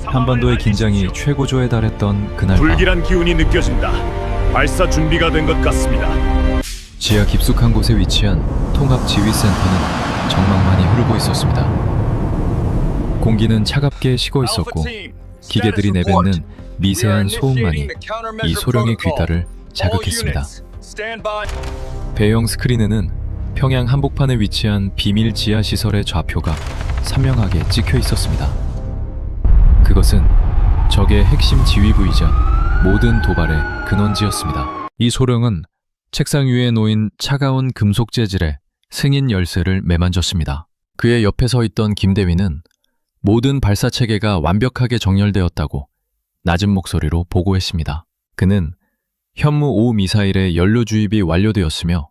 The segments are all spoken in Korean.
한반도의 긴장이 최고조에 달했던 그날 밤, 불길한 기운이 느껴진다. 발사 준비가 된 것 같습니다. 지하 깊숙한 곳에 위치한 통합지휘센터는 정막만이 흐르고 있었습니다. 공기는 차갑게 식어 있었고 기계들이 내뱉는 미세한 소음만이 이 소령의 귀가를 자극했습니다. 배형 스크린에는 평양 한복판에 위치한 비밀 지하 시설의 좌표가 선명하게 찍혀 있었습니다. 그것은 적의 핵심 지휘부이자 모든 도발의 근원지였습니다. 이 소령은 책상 위에 놓인 차가운 금속 재질의 승인 열쇠를 매만졌습니다. 그의 옆에 서 있던 김대위는 모든 발사 체계가 완벽하게 정렬되었다고 낮은 목소리로 보고했습니다. 그는 현무 5 미사일의 연료 주입이 완료되었으며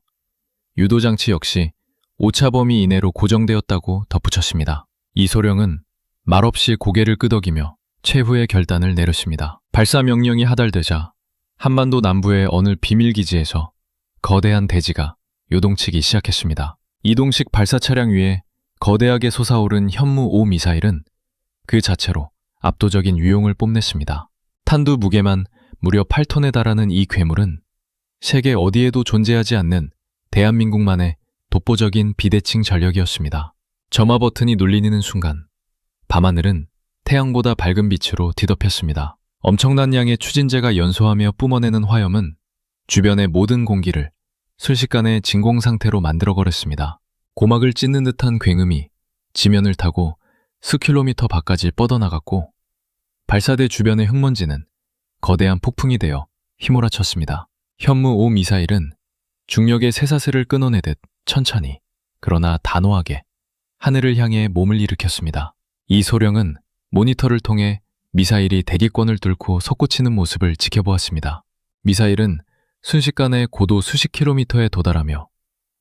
유도장치 역시 오차 범위 이내로 고정되었다고 덧붙였습니다. 이 소령은 말없이 고개를 끄덕이며 최후의 결단을 내렸습니다. 발사 명령이 하달되자 한반도 남부의 어느 비밀기지에서 거대한 대지가 요동치기 시작했습니다. 이동식 발사 차량 위에 거대하게 솟아오른 현무 5 미사일은 그 자체로 압도적인 위용을 뽐냈습니다. 탄두 무게만 무려 8톤에 달하는 이 괴물은 세계 어디에도 존재하지 않는 대한민국만의 독보적인 비대칭 전력이었습니다. 점화 버튼이 눌리는 순간 밤하늘은 태양보다 밝은 빛으로 뒤덮였습니다. 엄청난 양의 추진제가 연소하며 뿜어내는 화염은 주변의 모든 공기를 순식간에 진공 상태로 만들어버렸습니다. 고막을 찢는 듯한 굉음이 지면을 타고 수킬로미터 밖까지 뻗어나갔고 발사대 주변의 흙먼지는 거대한 폭풍이 되어 휘몰아쳤습니다. 현무 5 미사일은 중력의 쇠사슬을 끊어내듯 천천히 그러나 단호하게 하늘을 향해 몸을 일으켰습니다. 이 소령은 모니터를 통해 미사일이 대기권을 뚫고 솟구치는 모습을 지켜보았습니다. 미사일은 순식간에 고도 수십 킬로미터에 도달하며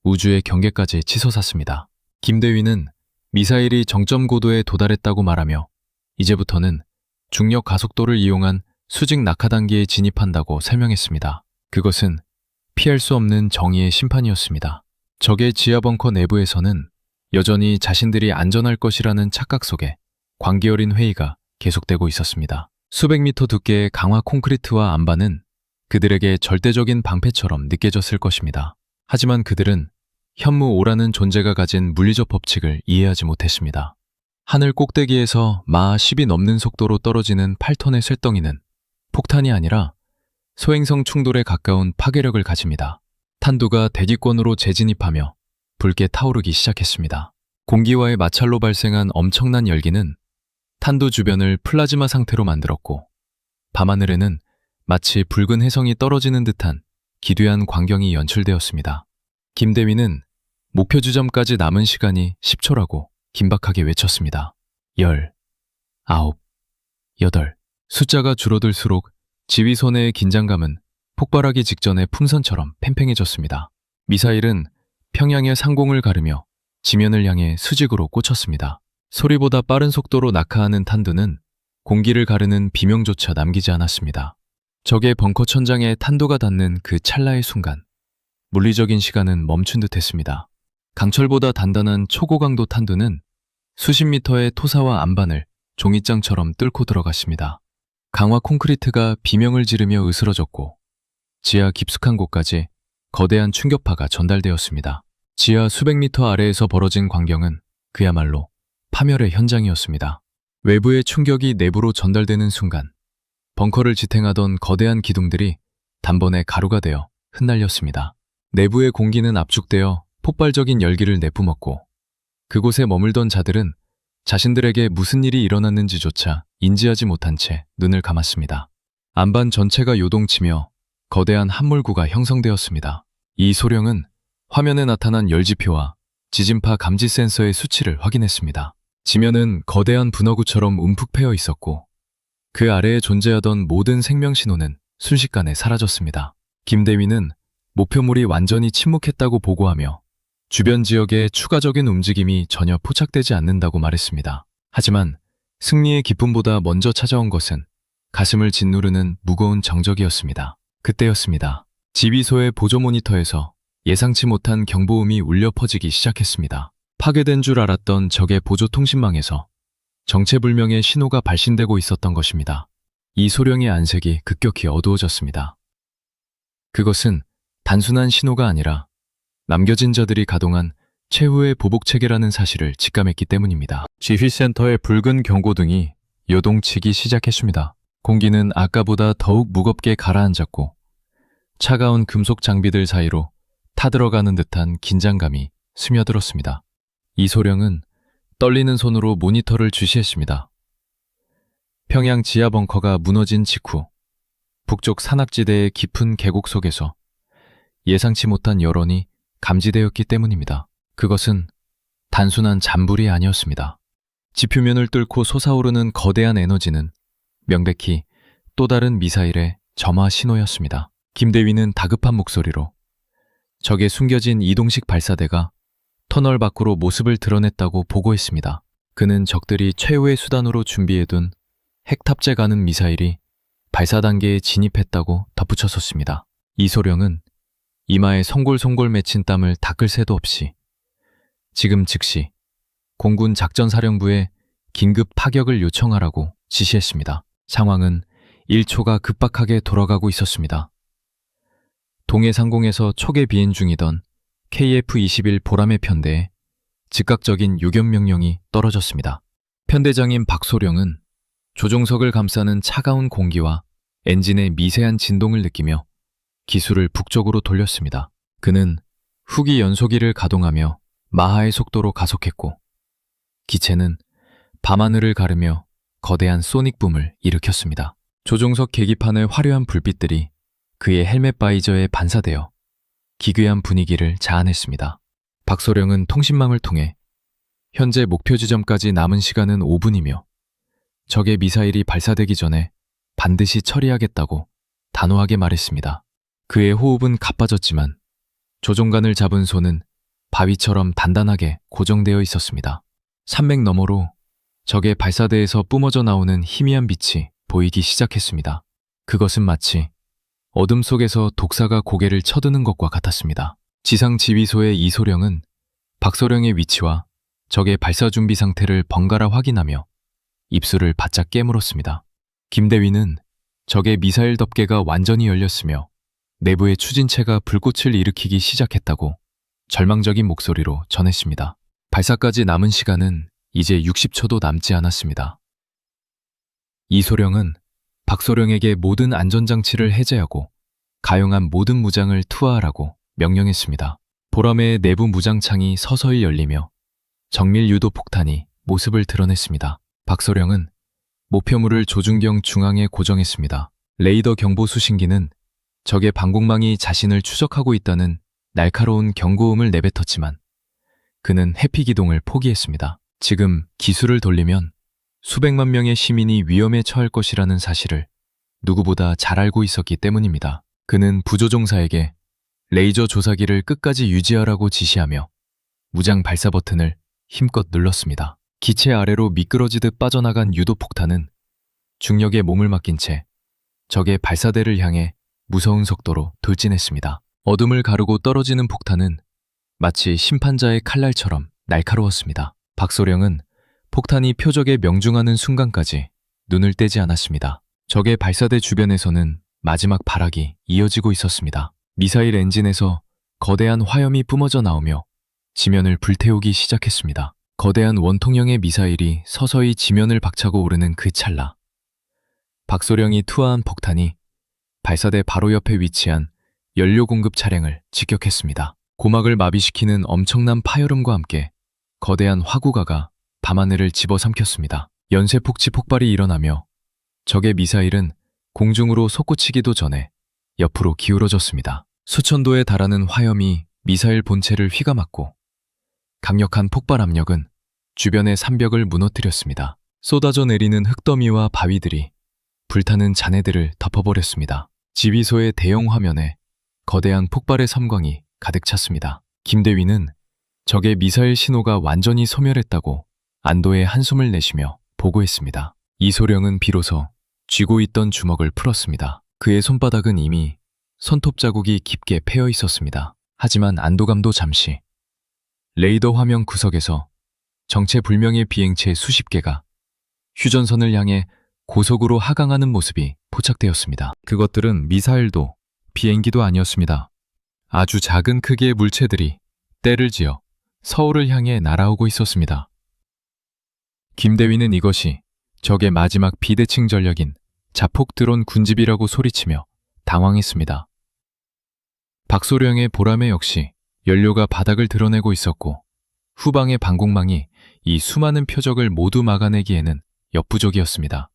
우주의 경계까지 치솟았습니다. 김대위는 미사일이 정점 고도에 도달했다고 말하며 이제부터는 중력 가속도를 이용한 수직 낙하 단계에 진입한다고 설명했습니다. 그것은 피할 수 없는 정의의 심판이었습니다. 적의 지하 벙커 내부에서는 여전히 자신들이 안전할 것이라는 착각 속에 광기 어린 회의가 계속되고 있었습니다. 수백 미터 두께의 강화 콘크리트와 안반은 그들에게 절대적인 방패처럼 느껴졌을 것입니다. 하지만 그들은 현무 5라는 존재가 가진 물리적 법칙을 이해하지 못했습니다. 하늘 꼭대기에서 마하 10이 넘는 속도로 떨어지는 8톤의 쇳덩이는 폭탄이 아니라 소행성 충돌에 가까운 파괴력을 가집니다. 탄두가 대기권으로 재진입하며 붉게 타오르기 시작했습니다. 공기와의 마찰로 발생한 엄청난 열기는 탄두 주변을 플라즈마 상태로 만들었고 밤하늘에는 마치 붉은 혜성이 떨어지는 듯한 기괴한 광경이 연출되었습니다. 김대위는 목표 지점까지 남은 시간이 10초라고 긴박하게 외쳤습니다. 10, 9, 8. 숫자가 줄어들수록 지휘소내의 긴장감은 폭발하기 직전의 풍선처럼 팽팽해졌습니다. 미사일은 평양의 상공을 가르며 지면을 향해 수직으로 꽂혔습니다. 소리보다 빠른 속도로 낙하하는 탄두는 공기를 가르는 비명조차 남기지 않았습니다. 적의 벙커 천장에 탄두가 닿는 그 찰나의 순간 물리적인 시간은 멈춘 듯 했습니다. 강철보다 단단한 초고강도 탄두는 수십 미터의 토사와 안반을 종이장처럼 뚫고 들어갔습니다. 강화 콘크리트가 비명을 지르며 으스러졌고 지하 깊숙한 곳까지 거대한 충격파가 전달되었습니다. 지하 수백 미터 아래에서 벌어진 광경은 그야말로 파멸의 현장이었습니다. 외부의 충격이 내부로 전달되는 순간 벙커를 지탱하던 거대한 기둥들이 단번에 가루가 되어 흩날렸습니다. 내부의 공기는 압축되어 폭발적인 열기를 내뿜었고 그곳에 머물던 자들은 자신들에게 무슨 일이 일어났는지조차 인지하지 못한 채 눈을 감았습니다. 안반 전체가 요동치며 거대한 함몰구가 형성되었습니다. 이 소령은 화면에 나타난 열지표와 지진파 감지 센서의 수치를 확인했습니다. 지면은 거대한 분화구처럼 움푹 패여 있었고 그 아래에 존재하던 모든 생명 신호는 순식간에 사라졌습니다. 김대위는 목표물이 완전히 침묵했다고 보고하며 주변 지역에 추가적인 움직임이 전혀 포착되지 않는다고 말했습니다. 하지만 승리의 기쁨보다 먼저 찾아온 것은 가슴을 짓누르는 무거운 정적이었습니다. 그때였습니다. 지휘소의 보조 모니터에서 예상치 못한 경보음이 울려 퍼지기 시작했습니다. 파괴된 줄 알았던 적의 보조 통신망에서 정체불명의 신호가 발신되고 있었던 것입니다. 이소령의 안색이 급격히 어두워졌습니다. 그것은 단순한 신호가 아니라 남겨진 자들이 가동한 최후의 보복체계라는 사실을 직감했기 때문입니다. 지휘센터의 붉은 경고등이 요동치기 시작했습니다. 공기는 아까보다 더욱 무겁게 가라앉았고 차가운 금속 장비들 사이로 타들어가는 듯한 긴장감이 스며들었습니다. 이소령은 떨리는 손으로 모니터를 주시했습니다. 평양 지하 벙커가 무너진 직후 북쪽 산악지대의 깊은 계곡 속에서 예상치 못한 열원이 감지되었기 때문입니다. 그것은 단순한 잔불이 아니었습니다. 지표면을 뚫고 솟아오르는 거대한 에너지는 명백히 또 다른 미사일의 점화 신호였습니다. 김대위는 다급한 목소리로 적의 숨겨진 이동식 발사대가 터널 밖으로 모습을 드러냈다고 보고했습니다. 그는 적들이 최후의 수단으로 준비해둔 핵 탑재 가능 미사일이 발사 단계에 진입했다고 덧붙였었습니다. 이소령은 이마에 송골송골 맺힌 땀을 닦을 새도 없이 지금 즉시 공군 작전사령부에 긴급 파격을 요청하라고 지시했습니다. 상황은 1초가 급박하게 돌아가고 있었습니다. 동해 상공에서 초계 비행 중이던 KF-21 보람의 편대에 즉각적인 요격 명령이 떨어졌습니다. 편대장인 박소령은 조종석을 감싸는 차가운 공기와 엔진의 미세한 진동을 느끼며 기술을 북쪽으로 돌렸습니다. 그는 후기 연소기를 가동하며 마하의 속도로 가속했고 기체는 밤하늘을 가르며 거대한 소닉붐을 일으켰습니다. 조종석 계기판의 화려한 불빛들이 그의 헬멧 바이저에 반사되어 기괴한 분위기를 자아냈습니다. 박소령은 통신망을 통해 현재 목표 지점까지 남은 시간은 5분이며 적의 미사일이 발사되기 전에 반드시 처리하겠다고 단호하게 말했습니다. 그의 호흡은 가빠졌지만 조종관을 잡은 손은 바위처럼 단단하게 고정되어 있었습니다. 산맥 너머로 적의 발사대에서 뿜어져 나오는 희미한 빛이 보이기 시작했습니다. 그것은 마치 어둠 속에서 독사가 고개를 쳐드는 것과 같았습니다. 지상 지휘소의 이소령은 박소령의 위치와 적의 발사 준비 상태를 번갈아 확인하며 입술을 바짝 깨물었습니다. 김대위는 적의 미사일 덮개가 완전히 열렸으며 내부의 추진체가 불꽃을 일으키기 시작했다고 절망적인 목소리로 전했습니다. 발사까지 남은 시간은 이제 60초도 남지 않았습니다. 이소령은 박소령에게 모든 안전장치를 해제하고 가용한 모든 무장을 투하하라고 명령했습니다. 보람의 내부 무장창이 서서히 열리며 정밀 유도 폭탄이 모습을 드러냈습니다. 박소령은 목표물을 조준경 중앙에 고정했습니다. 레이더 경보 수신기는 적의 방공망이 자신을 추적하고 있다는 날카로운 경고음을 내뱉었지만 그는 해피 기동을 포기했습니다. 지금 기술을 돌리면 수백만 명의 시민이 위험에 처할 것이라는 사실을 누구보다 잘 알고 있었기 때문입니다. 그는 부조종사에게 레이저 조사기를 끝까지 유지하라고 지시하며 무장 발사 버튼을 힘껏 눌렀습니다. 기체 아래로 미끄러지듯 빠져나간 유도폭탄은 중력에 몸을 맡긴 채 적의 발사대를 향해 무서운 속도로 돌진했습니다. 어둠을 가르고 떨어지는 폭탄은 마치 심판자의 칼날처럼 날카로웠습니다. 박소령은 폭탄이 표적에 명중하는 순간까지 눈을 떼지 않았습니다. 적의 발사대 주변에서는 마지막 발악이 이어지고 있었습니다. 미사일 엔진에서 거대한 화염이 뿜어져 나오며 지면을 불태우기 시작했습니다. 거대한 원통형의 미사일이 서서히 지면을 박차고 오르는 그 찰나 박소령이 투하한 폭탄이 발사대 바로 옆에 위치한 연료 공급 차량을 직격했습니다. 고막을 마비시키는 엄청난 파열음과 함께 거대한 화구가가 밤하늘을 집어삼켰습니다. 연쇄폭치 폭발이 일어나며 적의 미사일은 공중으로 솟구치기도 전에 옆으로 기울어졌습니다. 수천 도에 달하는 화염이 미사일 본체를 휘감았고 강력한 폭발 압력은 주변의 산벽을 무너뜨렸습니다. 쏟아져 내리는 흙더미와 바위들이 불타는 잔해들을 덮어버렸습니다. 지휘소의 대형 화면에 거대한 폭발의 섬광이 가득 찼습니다. 김대위는 적의 미사일 신호가 완전히 소멸했다고 안도의 한숨을 내쉬며 보고했습니다. 이소령은 비로소 쥐고 있던 주먹을 풀었습니다. 그의 손바닥은 이미 손톱 자국이 깊게 패여 있었습니다. 하지만 안도감도 잠시. 레이더 화면 구석에서 정체불명의 비행체 수십 개가 휴전선을 향해 고속으로 하강하는 모습이 포착되었습니다. 그것들은 미사일도 비행기도 아니었습니다. 아주 작은 크기의 물체들이 때를 지어 서울을 향해 날아오고 있었습니다. 김대위는 이것이 적의 마지막 비대칭 전략인 자폭 드론 군집이라고 소리치며 당황했습니다. 박소령의 보람에 역시 연료가 바닥을 드러내고 있었고 후방의 방공망이 이 수많은 표적을 모두 막아내기에는 역부족이었습니다.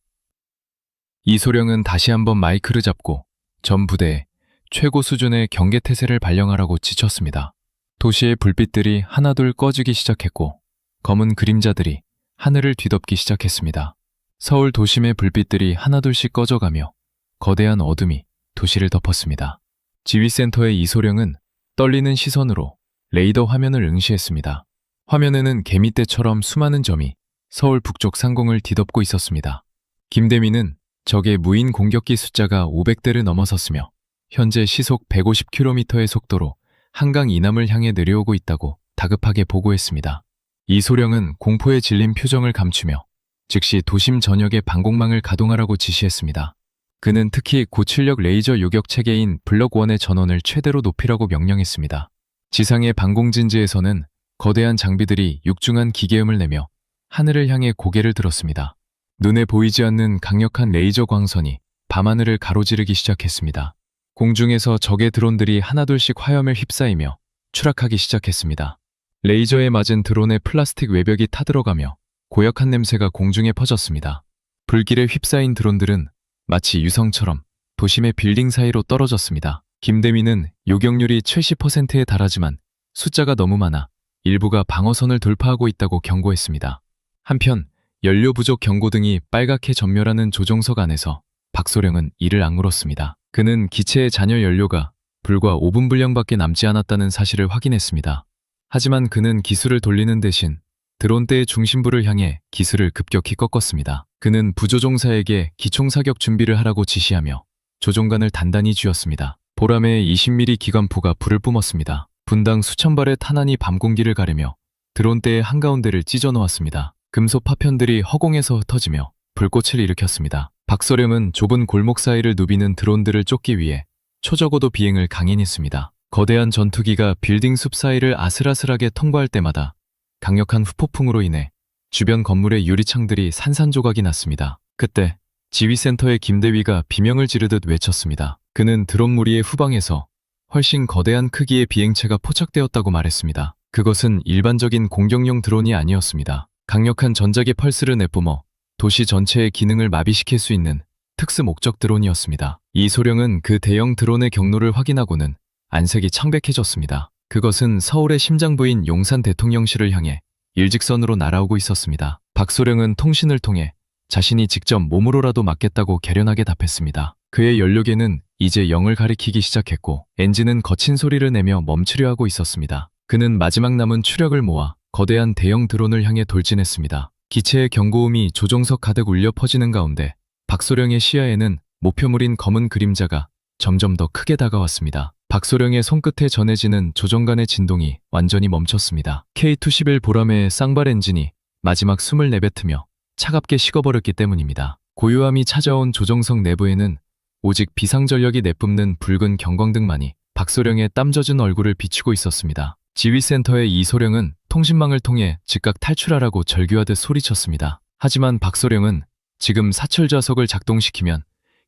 이소령은 다시 한번 마이크를 잡고 전 부대에 최고 수준의 경계태세를 발령하라고 지쳤습니다. 도시의 불빛들이 하나둘 꺼지기 시작했고 검은 그림자들이 하늘을 뒤덮기 시작했습니다. 서울 도심의 불빛들이 하나둘씩 꺼져가며 거대한 어둠이 도시를 덮었습니다. 지휘센터의 이소령은 떨리는 시선으로 레이더 화면을 응시했습니다. 화면에는 개미떼처럼 수많은 점이 서울 북쪽 상공을 뒤덮고 있었습니다. 김대민은 적의 무인 공격기 숫자가 500대를 넘어섰으며 현재 시속 150km의 속도로 한강 이남을 향해 내려오고 있다고 다급하게 보고했습니다. 이소령은 공포에 질린 표정을 감추며 즉시 도심 전역의 방공망을 가동하라고 지시했습니다. 그는 특히 고출력 레이저 요격 체계인 블럭1의 전원을 최대로 높이라고 명령했습니다. 지상의 방공진지에서는 거대한 장비들이 육중한 기계음을 내며 하늘을 향해 고개를 들었습니다. 눈에 보이지 않는 강력한 레이저 광선이 밤하늘을 가로지르기 시작했습니다. 공중에서 적의 드론들이 하나둘씩 화염을 휩싸이며 추락하기 시작했습니다. 레이저에 맞은 드론의 플라스틱 외벽이 타들어가며 고약한 냄새가 공중에 퍼졌습니다. 불길에 휩싸인 드론들은 마치 유성처럼 도심의 빌딩 사이로 떨어졌습니다. 김대민은 요격률이 70%에 달하지만 숫자가 너무 많아 일부가 방어선을 돌파하고 있다고 경고했습니다. 한편 연료 부족 경고등이 빨갛게 전멸하는 조종석 안에서 박소령은 이를 악물었습니다. 그는 기체의 잔여 연료가 불과 5분분량밖에 남지 않았다는 사실을 확인했습니다. 하지만 그는 기술을 돌리는 대신 드론대의 중심부를 향해 기술을 급격히 꺾었습니다. 그는 부조종사에게 기총사격 준비를 하라고 지시하며 조종관을 단단히 쥐었습니다. 보람의 20mm 기관포가 불을 뿜었습니다. 분당 수천 발의 탄환이 밤공기를 가르며 드론대의 한가운데를 찢어 놓았습니다. 금속 파편들이 허공에서 흩어지며 불꽃을 일으켰습니다. 박소령은 좁은 골목 사이를 누비는 드론들을 쫓기 위해 초저고도 비행을 강행했습니다. 거대한 전투기가 빌딩 숲 사이를 아슬아슬하게 통과할 때마다 강력한 후폭풍으로 인해 주변 건물의 유리창들이 산산조각이 났습니다. 그때 지휘센터의 김대위가 비명을 지르듯 외쳤습니다. 그는 드론 무리의 후방에서 훨씬 거대한 크기의 비행체가 포착되었다고 말했습니다. 그것은 일반적인 공격용 드론이 아니었습니다. 강력한 전자기 펄스를 내뿜어 도시 전체의 기능을 마비시킬 수 있는 특수 목적 드론이었습니다. 이소령은 그 대형 드론의 경로를 확인하고는 안색이 창백해졌습니다. 그것은 서울의 심장부인 용산 대통령실을 향해 일직선으로 날아오고 있었습니다. 박소령은 통신을 통해 자신이 직접 몸으로라도 막겠다고 결연하게 답했습니다. 그의 연료계는 이제 0을 가리키기 시작했고 엔진은 거친 소리를 내며 멈추려 하고 있었습니다. 그는 마지막 남은 추력을 모아 거대한 대형 드론을 향해 돌진했습니다. 기체의 경고음이 조종석 가득 울려 퍼지는 가운데 박소령의 시야에는 목표물인 검은 그림자가 점점 더 크게 다가왔습니다. 박소령의 손끝에 전해지는 조종관의 진동이 완전히 멈췄습니다. K-21 보람의 쌍발 엔진이 마지막 숨을 내뱉으며 차갑게 식어버렸기 때문입니다. 고요함이 찾아온 조종석 내부에는 오직 비상전력이 내뿜는 붉은 경광등만이 박소령의 땀 젖은 얼굴을 비추고 있었습니다. 지휘센터의 이소령은 통신망을 통해 즉각 탈출하라고 절규하듯 소리쳤습니다. 하지만 박소령은 지금 사철좌석을 작동시키면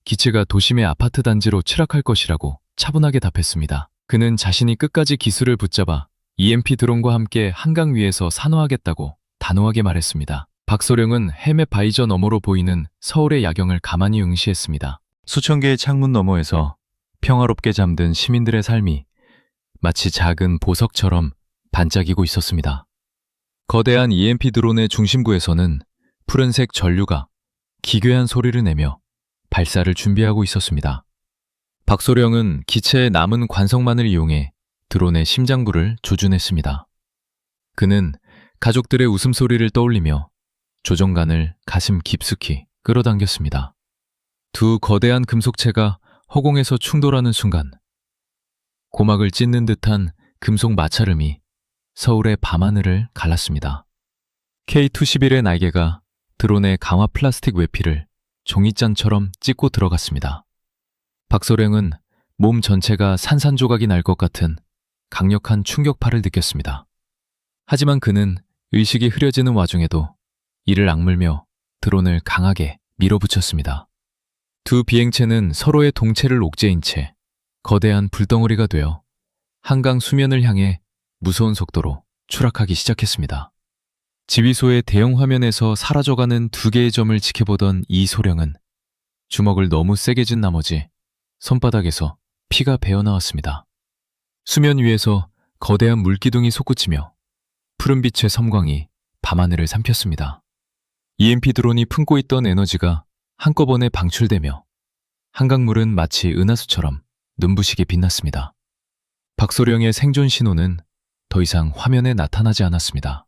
기체가 도심의 아파트 단지로 추락할 것이라고 차분하게 답했습니다. 그는 자신이 끝까지 기술을 붙잡아 EMP 드론과 함께 한강 위에서 산호하겠다고 단호하게 말했습니다. 박소령은 헬멧 바이저 너머로 보이는 서울의 야경을 가만히 응시했습니다. 수천 개의 창문 너머에서 평화롭게 잠든 시민들의 삶이 마치 작은 보석처럼 반짝이고 있었습니다. 거대한 EMP 드론의 중심부에서는 푸른색 전류가 기괴한 소리를 내며 발사를 준비하고 있었습니다. 박소령은 기체의 남은 관성만을 이용해 드론의 심장부를 조준했습니다. 그는 가족들의 웃음소리를 떠올리며 조종관을 가슴 깊숙이 끌어당겼습니다. 두 거대한 금속체가 허공에서 충돌하는 순간 고막을 찢는 듯한 금속 마찰음이 서울의 밤하늘을 갈랐습니다. K-21의 날개가 드론의 강화 플라스틱 외피를 종이잔처럼 찍고 들어갔습니다. 박소령은 몸 전체가 산산조각이 날 것 같은 강력한 충격파를 느꼈습니다. 하지만 그는 의식이 흐려지는 와중에도 이를 악물며 드론을 강하게 밀어붙였습니다. 두 비행체는 서로의 동체를 옥죄인 채 거대한 불덩어리가 되어 한강 수면을 향해 무서운 속도로 추락하기 시작했습니다. 지휘소의 대형 화면에서 사라져가는 두 개의 점을 지켜보던 이소령은 주먹을 너무 세게 쥔 나머지 손바닥에서 피가 배어나왔습니다. 수면 위에서 거대한 물기둥이 솟구치며 푸른빛의 섬광이 밤하늘을 삼켰습니다. EMP 드론이 품고 있던 에너지가 한꺼번에 방출되며 한강물은 마치 은하수처럼 눈부시게 빛났습니다. 박소령의 생존 신호는 더 이상 화면에 나타나지 않았습니다.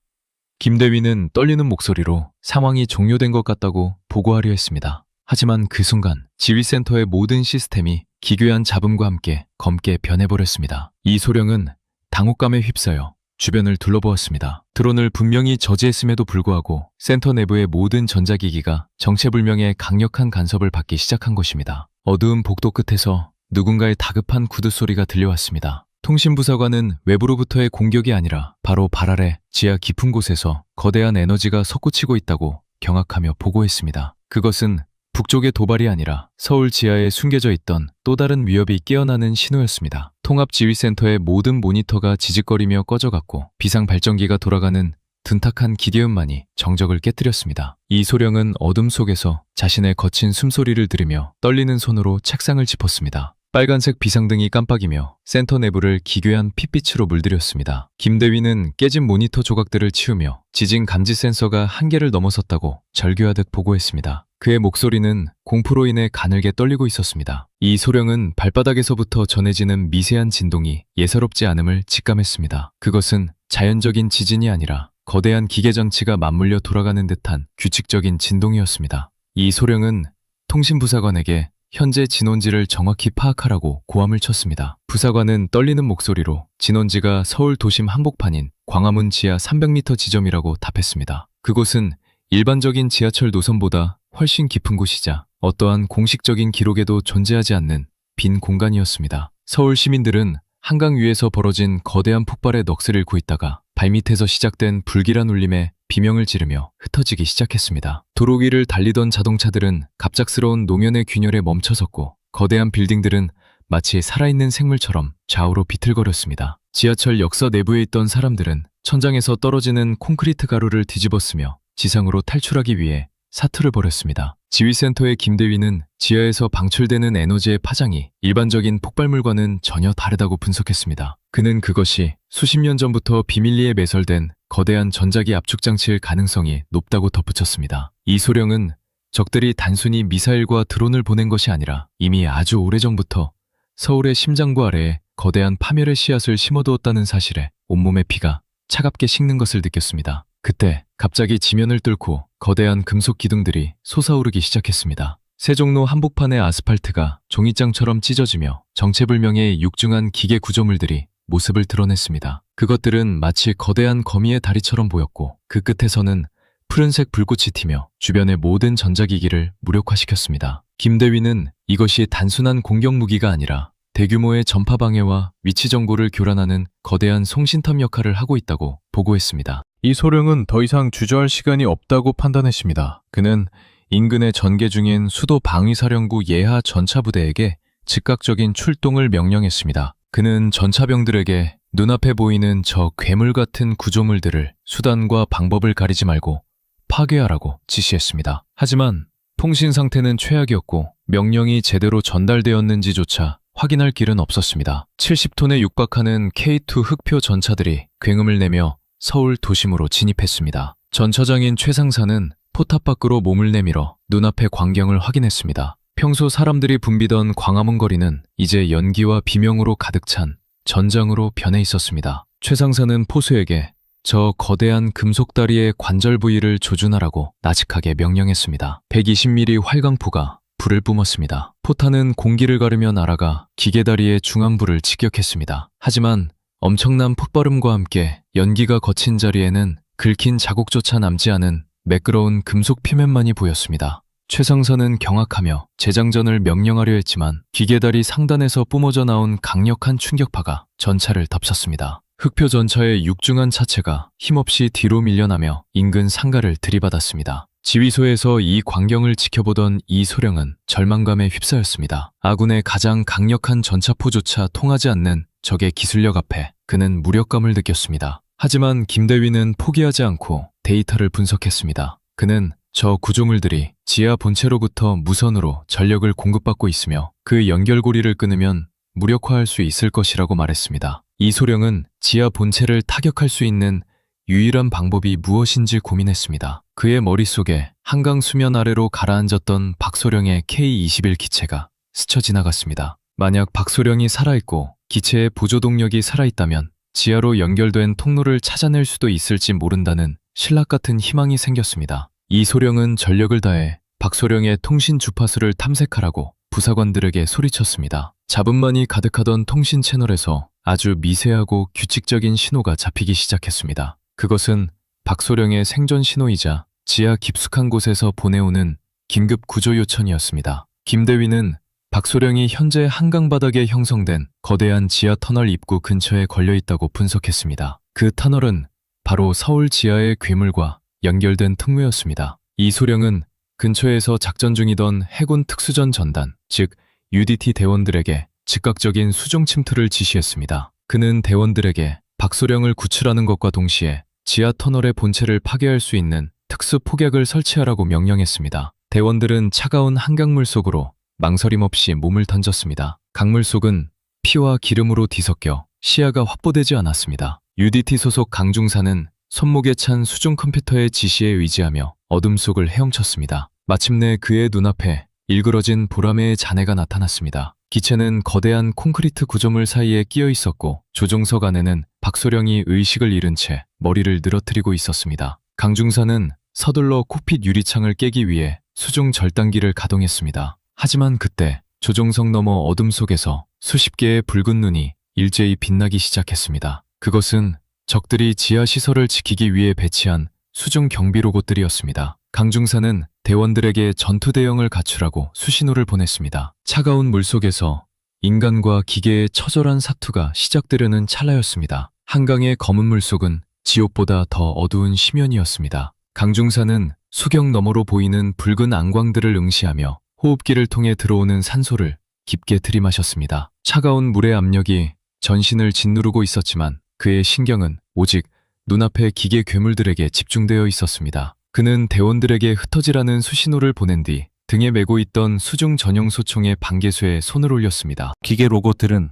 김대위는 떨리는 목소리로 상황이 종료된 것 같다고 보고하려 했습니다. 하지만 그 순간 지휘센터의 모든 시스템이 기괴한 잡음과 함께 검게 변해버렸습니다. 이소령은 당혹감에 휩싸여 주변을 둘러보았습니다. 드론을 분명히 저지했음에도 불구하고 센터 내부의 모든 전자기기가 정체불명의 강력한 간섭을 받기 시작한 것입니다. 어두운 복도 끝에서 누군가의 다급한 구두소리가 들려왔습니다. 통신부사관은 외부로부터의 공격이 아니라 바로 발 아래 지하 깊은 곳에서 거대한 에너지가 솟구치고 있다고 경악하며 보고했습니다. 그것은 북쪽의 도발이 아니라 서울 지하에 숨겨져 있던 또 다른 위협이 깨어나는 신호였습니다. 통합지휘센터의 모든 모니터가 지직거리며 꺼져갔고 비상발전기가 돌아가는 둔탁한 기계음만이 정적을 깨뜨렸습니다. 이소령은 어둠 속에서 자신의 거친 숨소리를 들으며 떨리는 손으로 책상을 짚었습니다. 빨간색 비상등이 깜빡이며 센터 내부를 기괴한 핏빛으로 물들였습니다. 김대위는 깨진 모니터 조각들을 치우며 지진 감지 센서가 한계를 넘어섰다고 절규하듯 보고했습니다. 그의 목소리는 공포로 인해 가늘게 떨리고 있었습니다. 이소령은 발바닥에서부터 전해지는 미세한 진동이 예사롭지 않음을 직감했습니다. 그것은 자연적인 지진이 아니라 거대한 기계장치가 맞물려 돌아가는 듯한 규칙적인 진동이었습니다. 이소령은 통신부사관에게 현재 진원지를 정확히 파악하라고 고함을 쳤습니다. 부사관은 떨리는 목소리로 진원지가 서울 도심 한복판인 광화문 지하 300m 지점이라고 답했습니다. 그곳은 일반적인 지하철 노선보다 훨씬 깊은 곳이자 어떠한 공식적인 기록에도 존재하지 않는 빈 공간이었습니다. 서울 시민들은 한강 위에서 벌어진 거대한 폭발의 넋을 잃고 있다가 발밑에서 시작된 불길한 울림에 비명을 지르며 흩어지기 시작했습니다. 도로 위를 달리던 자동차들은 갑작스러운 노면의 균열에 멈춰섰고 거대한 빌딩들은 마치 살아있는 생물처럼 좌우로 비틀거렸습니다. 지하철 역사 내부에 있던 사람들은 천장에서 떨어지는 콘크리트 가루를 뒤집어쓰며 지상으로 탈출하기 위해 사투를 벌였습니다. 지휘센터의 김대위는 지하에서 방출되는 에너지의 파장이 일반적인 폭발물과는 전혀 다르다고 분석했습니다. 그는 그것이 수십 년 전부터 비밀리에 매설된 거대한 전자기 압축 장치일 가능성이 높다고 덧붙였습니다. 이소령은 적들이 단순히 미사일과 드론을 보낸 것이 아니라 이미 아주 오래전부터 서울의 심장부 아래에 거대한 파멸의 씨앗을 심어두었다는 사실에 온몸의 피가 차갑게 식는 것을 느꼈습니다. 그때 갑자기 지면을 뚫고 거대한 금속 기둥들이 솟아오르기 시작했습니다. 세종로 한복판의 아스팔트가 종이장처럼 찢어지며 정체불명의 육중한 기계 구조물들이 모습을 드러냈습니다. 그것들은 마치 거대한 거미의 다리처럼 보였고 그 끝에서는 푸른색 불꽃이 튀며 주변의 모든 전자기기를 무력화시켰습니다. 김대위는 이것이 단순한 공격 무기가 아니라 대규모의 전파 방해와 위치 정보를 교란하는 거대한 송신탑 역할을 하고 있다고 보고했습니다. 이소령은 더 이상 주저할 시간이 없다고 판단했습니다. 그는 인근에 전개 중인 수도 방위사령부 예하 전차부대에게 즉각적인 출동을 명령했습니다. 그는 전차병들에게 눈앞에 보이는 저 괴물 같은 구조물들을 수단과 방법을 가리지 말고 파괴하라고 지시했습니다. 하지만 통신 상태는 최악이었고 명령이 제대로 전달되었는지조차 확인할 길은 없었습니다. 70톤에 육박하는 K2 흑표 전차들이 굉음을 내며 서울 도심으로 진입했습니다. 전차장인 최상사는 포탑 밖으로 몸을 내밀어 눈앞의 광경을 확인했습니다. 평소 사람들이 붐비던 광화문 거리는 이제 연기와 비명으로 가득 찬 전장으로 변해 있었습니다. 최상사는 포수에게 저 거대한 금속다리의 관절 부위를 조준하라고 나직하게 명령했습니다. 120mm 활강포가 불을 뿜었습니다. 포탄은 공기를 가르며 날아가 기계다리의 중앙부를 직격했습니다. 하지만 엄청난 폭발음과 함께 연기가 거친 자리에는 긁힌 자국조차 남지 않은 매끄러운 금속 표면만이 보였습니다. 최상선은 경악하며 재장전을 명령하려 했지만 기계다리 상단에서 뿜어져 나온 강력한 충격파가 전차를 덮쳤습니다. 흑표 전차의 육중한 차체가 힘없이 뒤로 밀려나며 인근 상가를 들이받았습니다. 지휘소에서 이 광경을 지켜보던 이소령은 절망감에 휩싸였습니다. 아군의 가장 강력한 전차포조차 통하지 않는 적의 기술력 앞에 그는 무력감을 느꼈습니다. 하지만 김대위는 포기하지 않고 데이터를 분석했습니다. 그는 저 구조물들이 지하 본체로부터 무선으로 전력을 공급받고 있으며 그 연결고리를 끊으면 무력화할 수 있을 것이라고 말했습니다. 이소령은 지하 본체를 타격할 수 있는 유일한 방법이 무엇인지 고민했습니다. 그의 머릿속에 한강 수면 아래로 가라앉았던 박소령의 K-21 기체가 스쳐 지나갔습니다. 만약 박소령이 살아있고 기체의 보조 동력이 살아있다면 지하로 연결된 통로를 찾아낼 수도 있을지 모른다는 신락 같은 희망이 생겼습니다. 이소령은 전력을 다해 박소령의 통신 주파수를 탐색하라고 부사관들에게 소리쳤습니다. 잡음만이 가득하던 통신 채널에서 아주 미세하고 규칙적인 신호가 잡히기 시작했습니다. 그것은 박소령의 생존 신호이자 지하 깊숙한 곳에서 보내오는 긴급 구조 요청이었습니다. 김대위는 박소령이 현재 한강 바닥에 형성된 거대한 지하 터널 입구 근처에 걸려있다고 분석했습니다. 그 터널은 바로 서울 지하의 괴물과 연결된 특무였습니다. 이소령은 근처에서 작전 중이던 해군 특수전 전단, 즉 UDT 대원들에게 즉각적인 수중 침투를 지시했습니다. 그는 대원들에게 박소령을 구출하는 것과 동시에 지하 터널의 본체를 파괴할 수 있는 특수 폭약을 설치하라고 명령했습니다. 대원들은 차가운 한강물 속으로 망설임 없이 몸을 던졌습니다. 강물 속은 피와 기름으로 뒤섞여 시야가 확보되지 않았습니다. UDT 소속 강중사는 손목에 찬 수중 컴퓨터의 지시에 의지하며 어둠 속을 헤엄쳤습니다. 마침내 그의 눈앞에 일그러진 보라매의 잔해가 나타났습니다. 기체는 거대한 콘크리트 구조물 사이에 끼어 있었고 조종석 안에는 박소령이 의식을 잃은 채 머리를 늘어뜨리고 있었습니다. 강중사는 서둘러 콕핏 유리창을 깨기 위해 수중 절단기를 가동했습니다. 하지만 그때 조종석 너머 어둠 속에서 수십 개의 붉은 눈이 일제히 빛나기 시작했습니다. 그것은 적들이 지하 시설을 지키기 위해 배치한 수중 경비 로봇들이었습니다. 강중사는 대원들에게 전투 대형을 갖추라고 수신호를 보냈습니다. 차가운 물속에서 인간과 기계의 처절한 사투가 시작되려는 찰나였습니다. 한강의 검은 물속은 지옥보다 더 어두운 심연이었습니다. 강중사는 수경 너머로 보이는 붉은 안광들을 응시하며 호흡기를 통해 들어오는 산소를 깊게 들이마셨습니다. 차가운 물의 압력이 전신을 짓누르고 있었지만 그의 신경은 오직 눈앞의 기계 괴물들에게 집중되어 있었습니다. 그는 대원들에게 흩어지라는 수신호를 보낸 뒤 등에 메고 있던 수중 전용 소총의 반개수에 손을 올렸습니다. 기계 로봇들은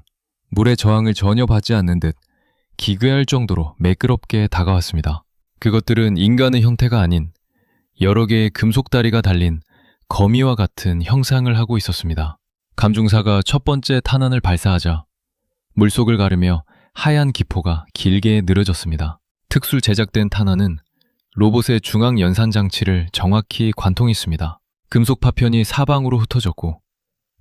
물의 저항을 전혀 받지 않는 듯 기괴할 정도로 매끄럽게 다가왔습니다. 그것들은 인간의 형태가 아닌 여러 개의 금속 다리가 달린 거미와 같은 형상을 하고 있었습니다. 감중사가 첫 번째 탄환을 발사하자 물속을 가르며 하얀 기포가 길게 늘어졌습니다. 특수 제작된 탄환은 로봇의 중앙 연산 장치를 정확히 관통했습니다. 금속 파편이 사방으로 흩어졌고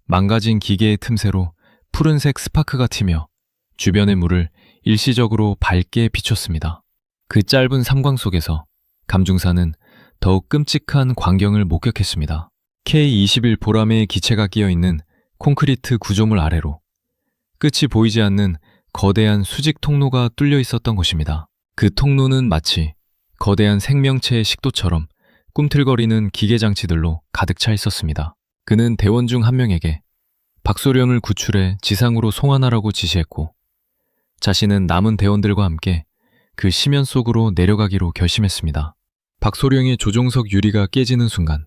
망가진 기계의 틈새로 푸른색 스파크가 튀며 주변의 물을 일시적으로 밝게 비췄습니다. 그 짧은 삼광 속에서 감중사는 더욱 끔찍한 광경을 목격했습니다. K-21 보라매의 기체가 끼어있는 콘크리트 구조물 아래로 끝이 보이지 않는 거대한 수직 통로가 뚫려 있었던 것입니다. 그 통로는 마치 거대한 생명체의 식도처럼 꿈틀거리는 기계장치들로 가득 차 있었습니다. 그는 대원 중 한 명에게 박소령을 구출해 지상으로 송환하라고 지시했고 자신은 남은 대원들과 함께 그 심연 속으로 내려가기로 결심했습니다. 박소령의 조종석 유리가 깨지는 순간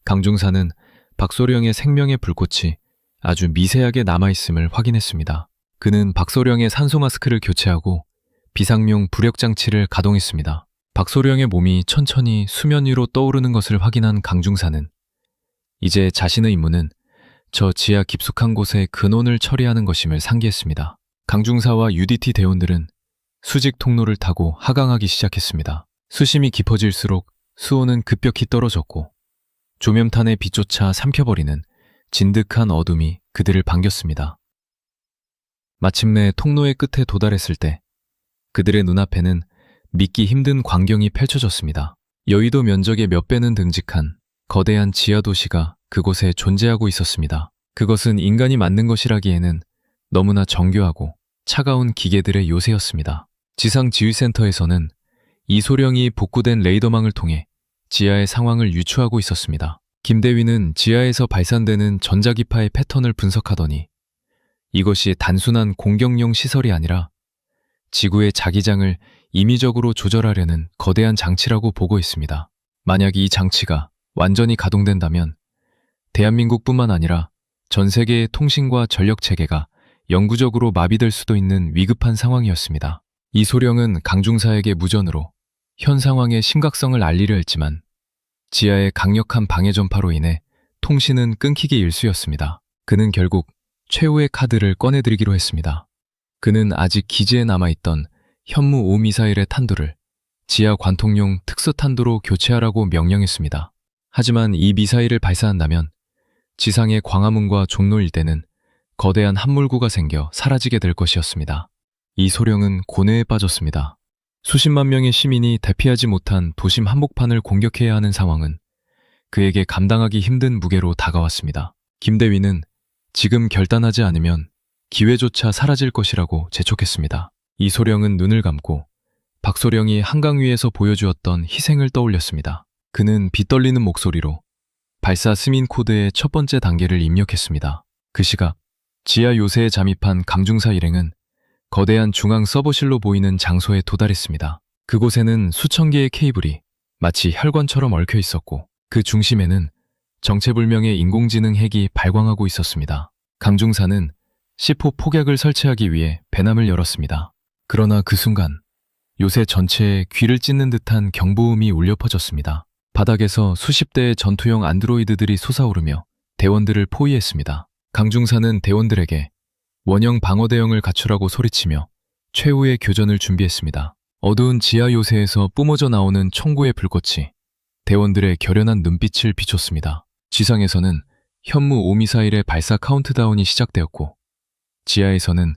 강중사는 박소령의 생명의 불꽃이 아주 미세하게 남아있음을 확인했습니다. 그는 박소령의 산소 마스크를 교체하고 비상용 부력 장치를 가동했습니다. 박소령의 몸이 천천히 수면 위로 떠오르는 것을 확인한 강중사는 이제 자신의 임무는 저 지하 깊숙한 곳의 근원을 처리하는 것임을 상기했습니다. 강중사와 UDT 대원들은 수직 통로를 타고 하강하기 시작했습니다. 수심이 깊어질수록 수온은 급격히 떨어졌고 조명탄의 빛조차 삼켜버리는 진득한 어둠이 그들을 반겼습니다. 마침내 통로의 끝에 도달했을 때 그들의 눈앞에는 믿기 힘든 광경이 펼쳐졌습니다. 여의도 면적의 몇 배는 등직한 거대한 지하 도시가 그곳에 존재하고 있었습니다. 그것은 인간이 만든 것이라기에는 너무나 정교하고 차가운 기계들의 요새였습니다. 지상지휘센터에서는 이소령이 복구된 레이더망을 통해 지하의 상황을 유추하고 있었습니다. 김대위는 지하에서 발산되는 전자기파의 패턴을 분석하더니 이것이 단순한 공격용 시설이 아니라 지구의 자기장을 임의적으로 조절하려는 거대한 장치라고 보고 있습니다. 만약 이 장치가 완전히 가동된다면 대한민국뿐만 아니라 전 세계의 통신과 전력 체계가 영구적으로 마비될 수도 있는 위급한 상황이었습니다. 이소령은 강중사에게 무전으로 현 상황의 심각성을 알리려 했지만 지하의 강력한 방해 전파로 인해 통신은 끊기기 일쑤였습니다. 그는 결국 최후의 카드를 꺼내드리기로 했습니다. 그는 아직 기지에 남아있던 현무 5 미사일의 탄두를 지하 관통용 특수탄두로 교체하라고 명령했습니다. 하지만 이 미사일을 발사한다면 지상의 광화문과 종로 일대는 거대한 함몰구가 생겨 사라지게 될 것이었습니다. 이소령은 고뇌에 빠졌습니다. 수십만 명의 시민이 대피하지 못한 도심 한복판을 공격해야 하는 상황은 그에게 감당하기 힘든 무게로 다가왔습니다. 김대위는 지금 결단하지 않으면 기회조차 사라질 것이라고 재촉했습니다. 이소령은 눈을 감고 박소령이 한강 위에서 보여주었던 희생을 떠올렸습니다. 그는 빗떨리는 목소리로 발사 스민 코드의 첫 번째 단계를 입력했습니다. 그 시각 지하 요새에 잠입한 강중사 일행은 거대한 중앙 서버실로 보이는 장소에 도달했습니다. 그곳에는 수천 개의 케이블이 마치 혈관처럼 얽혀 있었고 그 중심에는 정체불명의 인공지능 핵이 발광하고 있었습니다. 강중사는 C4 폭약을 설치하기 위해 배낭을 열었습니다. 그러나 그 순간 요새 전체에 귀를 찢는 듯한 경보음이 울려 퍼졌습니다. 바닥에서 수십 대의 전투용 안드로이드들이 솟아오르며 대원들을 포위했습니다. 강중사는 대원들에게 원형 방어대형을 갖추라고 소리치며 최후의 교전을 준비했습니다. 어두운 지하 요새에서 뿜어져 나오는 총구의 불꽃이 대원들의 결연한 눈빛을 비췄습니다. 지상에서는 현무 5 미사일의 발사 카운트다운이 시작되었고 지하에서는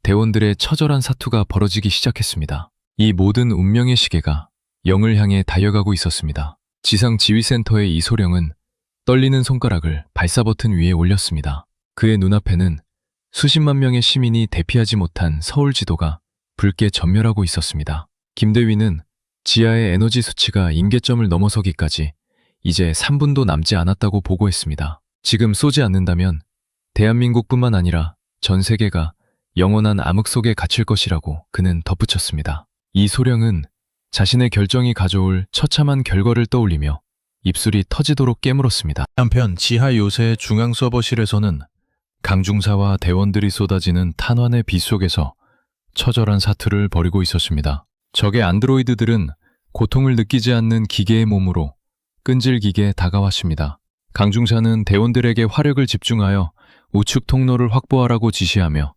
대원들의 처절한 사투가 벌어지기 시작했습니다. 이 모든 운명의 시계가 0을 향해 달려가고 있었습니다. 지상지휘센터의 이소령은 떨리는 손가락을 발사 버튼 위에 올렸습니다. 그의 눈앞에는 수십만 명의 시민이 대피하지 못한 서울 지도가 붉게 전멸하고 있었습니다. 김대위는 지하의 에너지 수치가 임계점을 넘어서기까지 이제 3분도 남지 않았다고 보고했습니다. 지금 쏘지 않는다면 대한민국뿐만 아니라 전 세계가 영원한 암흑 속에 갇힐 것이라고 그는 덧붙였습니다. 이소령은 자신의 결정이 가져올 처참한 결과를 떠올리며 입술이 터지도록 깨물었습니다. 한편 지하 요새 중앙 서버실에서는 강중사와 대원들이 쏟아지는 탄환의 빛 속에서 처절한 사투를 벌이고 있었습니다. 적의 안드로이드들은 고통을 느끼지 않는 기계의 몸으로 끈질기게 다가왔습니다. 강중사는 대원들에게 화력을 집중하여 우측 통로를 확보하라고 지시하며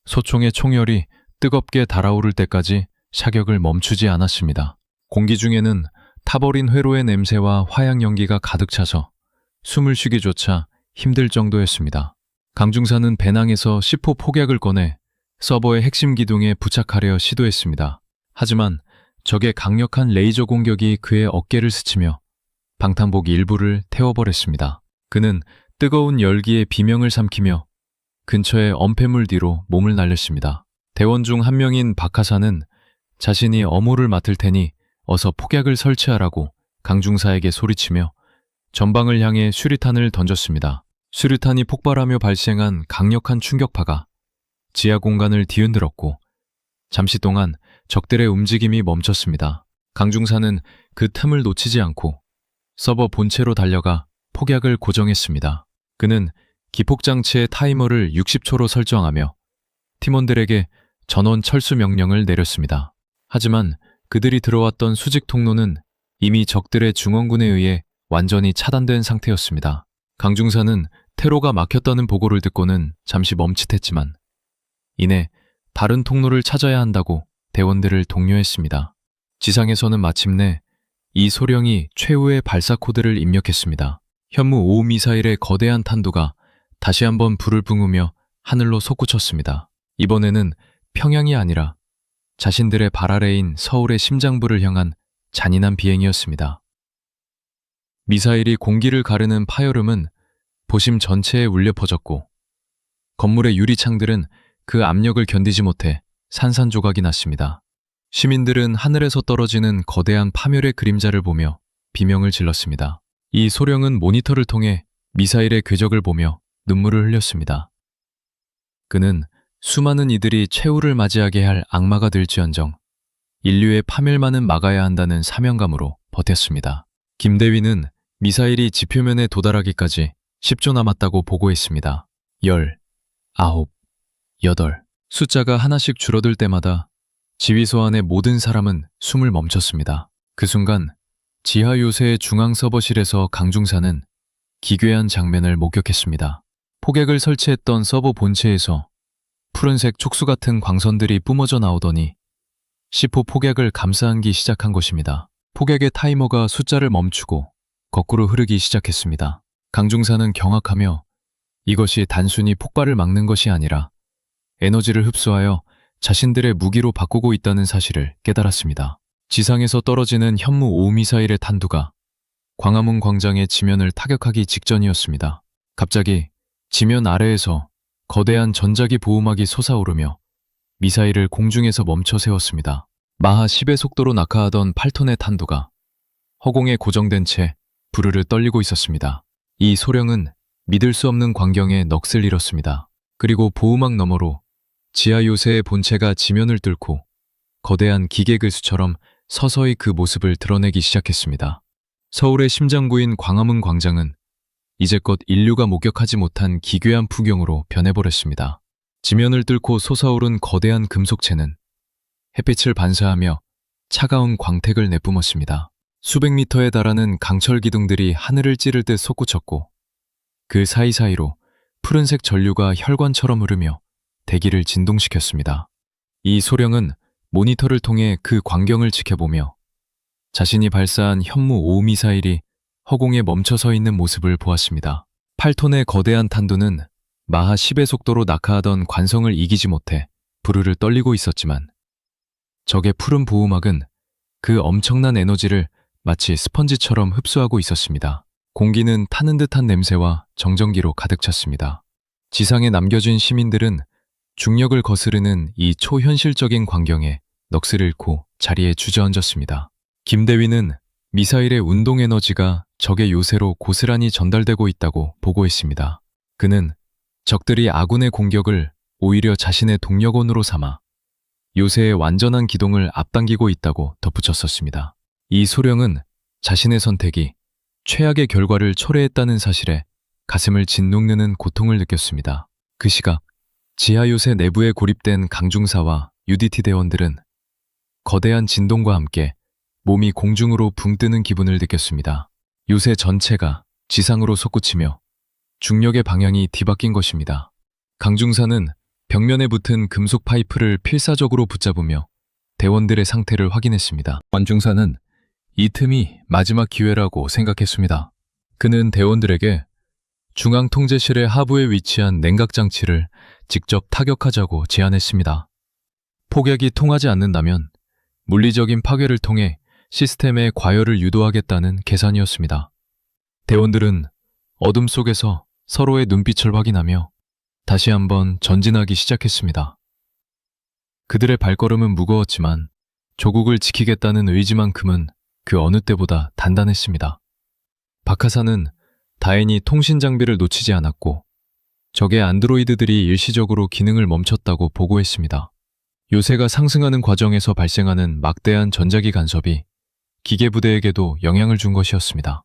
소총의 총열이 뜨겁게 달아오를 때까지 사격을 멈추지 않았습니다. 공기 중에는 타버린 회로의 냄새와 화약 연기가 가득 차서 숨을 쉬기조차 힘들 정도였습니다. 강중사는 배낭에서 C4 폭약을 꺼내 서버의 핵심 기둥에 부착하려 시도했습니다. 하지만 적의 강력한 레이저 공격이 그의 어깨를 스치며 방탄복 일부를 태워버렸습니다. 그는 뜨거운 열기에 비명을 삼키며 근처의 엄폐물 뒤로 몸을 날렸습니다. 대원 중 한 명인 박하사는 자신이 어모를 맡을 테니 어서 폭약을 설치하라고 강중사에게 소리치며 전방을 향해 수류탄을 던졌습니다. 수류탄이 폭발하며 발생한 강력한 충격파가 지하 공간을 뒤흔들었고 잠시 동안 적들의 움직임이 멈췄습니다. 강중사는 그 틈을 놓치지 않고 서버 본체로 달려가 폭약을 고정했습니다. 그는 기폭장치의 타이머를 60초로 설정하며 팀원들에게 전원 철수 명령을 내렸습니다. 하지만 그들이 들어왔던 수직 통로는 이미 적들의 중원군에 의해 완전히 차단된 상태였습니다. 강중사는 테로가 막혔다는 보고를 듣고는 잠시 멈칫했지만 이내 다른 통로를 찾아야 한다고 대원들을 독려했습니다. 지상에서는 마침내 이소령이 최후의 발사 코드를 입력했습니다. 현무 5 미사일의 거대한 탄두가 다시 한번 불을 뿜으며 하늘로 솟구쳤습니다. 이번에는 평양이 아니라 자신들의 발 아래인 서울의 심장부를 향한 잔인한 비행이었습니다. 미사일이 공기를 가르는 파열음은 도심 전체에 울려 퍼졌고 건물의 유리창들은 그 압력을 견디지 못해 산산조각이 났습니다. 시민들은 하늘에서 떨어지는 거대한 파멸의 그림자를 보며 비명을 질렀습니다. 이 소령은 모니터를 통해 미사일의 궤적을 보며 눈물을 흘렸습니다. 그는 수많은 이들이 최후를 맞이하게 할 악마가 될지언정 인류의 파멸만은 막아야 한다는 사명감으로 버텼습니다. 김대위는 미사일이 지표면에 도달하기까지 10초 남았다고 보고했습니다. 10, 9, 8. 숫자가 하나씩 줄어들 때마다 지휘소 안의 모든 사람은 숨을 멈췄습니다. 그 순간 지하 요새의 중앙 서버실에서 강중사는 기괴한 장면을 목격했습니다. 포객을 설치했던 서버 본체에서 푸른색 촉수 같은 광선들이 뿜어져 나오더니 C4 포객을 감싸안기 시작한 것입니다. 포객의 타이머가 숫자를 멈추고 거꾸로 흐르기 시작했습니다. 강중사는 경악하며 이것이 단순히 폭발을 막는 것이 아니라 에너지를 흡수하여 자신들의 무기로 바꾸고 있다는 사실을 깨달았습니다. 지상에서 떨어지는 현무 5미사일의 탄두가 광화문 광장의 지면을 타격하기 직전이었습니다. 갑자기 지면 아래에서 거대한 전자기 보호막이 솟아오르며 미사일을 공중에서 멈춰 세웠습니다. 마하 10의 속도로 낙하하던 8톤의 탄두가 허공에 고정된 채 부르르 떨리고 있었습니다. 이 소령은 믿을 수 없는 광경에 넋을 잃었습니다. 그리고 보호막 너머로 지하 요새의 본체가 지면을 뚫고 거대한 기계글수처럼 서서히 그 모습을 드러내기 시작했습니다. 서울의 심장구인 광화문 광장은 이제껏 인류가 목격하지 못한 기괴한 풍경으로 변해버렸습니다. 지면을 뚫고 솟아오른 거대한 금속체는 햇빛을 반사하며 차가운 광택을 내뿜었습니다. 수백 미터에 달하는 강철 기둥들이 하늘을 찌를 듯 솟구쳤고 그 사이사이로 푸른색 전류가 혈관처럼 흐르며 대기를 진동시켰습니다. 이 소령은 모니터를 통해 그 광경을 지켜보며 자신이 발사한 현무 5미사일이 허공에 멈춰서 있는 모습을 보았습니다. 8톤의 거대한 탄두는 마하 10의 속도로 낙하하던 관성을 이기지 못해 부르르 떨리고 있었지만 적의 푸른 보호막은 그 엄청난 에너지를 마치 스펀지처럼 흡수하고 있었습니다. 공기는 타는 듯한 냄새와 정전기로 가득 찼습니다. 지상에 남겨진 시민들은 중력을 거스르는 이 초현실적인 광경에 넋을 잃고 자리에 주저앉았습니다. 김대위는 미사일의 운동 에너지가 적의 요새로 고스란히 전달되고 있다고 보고했습니다. 그는 적들이 아군의 공격을 오히려 자신의 동력원으로 삼아 요새의 완전한 기동을 앞당기고 있다고 덧붙였었습니다. 이 소령은 자신의 선택이 최악의 결과를 초래했다는 사실에 가슴을 짓누르는 고통을 느꼈습니다. 그 시각 지하 요새 내부에 고립된 강중사와 UDT 대원들은 거대한 진동과 함께 몸이 공중으로 붕 뜨는 기분을 느꼈습니다. 요새 전체가 지상으로 솟구치며 중력의 방향이 뒤바뀐 것입니다. 강중사는 벽면에 붙은 금속 파이프를 필사적으로 붙잡으며 대원들의 상태를 확인했습니다. 관중사는 이 틈이 마지막 기회라고 생각했습니다. 그는 대원들에게 중앙통제실의 하부에 위치한 냉각장치를 직접 타격하자고 제안했습니다. 폭격이 통하지 않는다면 물리적인 파괴를 통해 시스템의 과열을 유도하겠다는 계산이었습니다. 대원들은 어둠 속에서 서로의 눈빛을 확인하며 다시 한번 전진하기 시작했습니다. 그들의 발걸음은 무거웠지만 조국을 지키겠다는 의지만큼은 그 어느 때보다 단단했습니다. 박하사는 다행히 통신 장비를 놓치지 않았고 적의 안드로이드들이 일시적으로 기능을 멈췄다고 보고했습니다. 요새가 상승하는 과정에서 발생하는 막대한 전자기 간섭이 기계부대에게도 영향을 준 것이었습니다.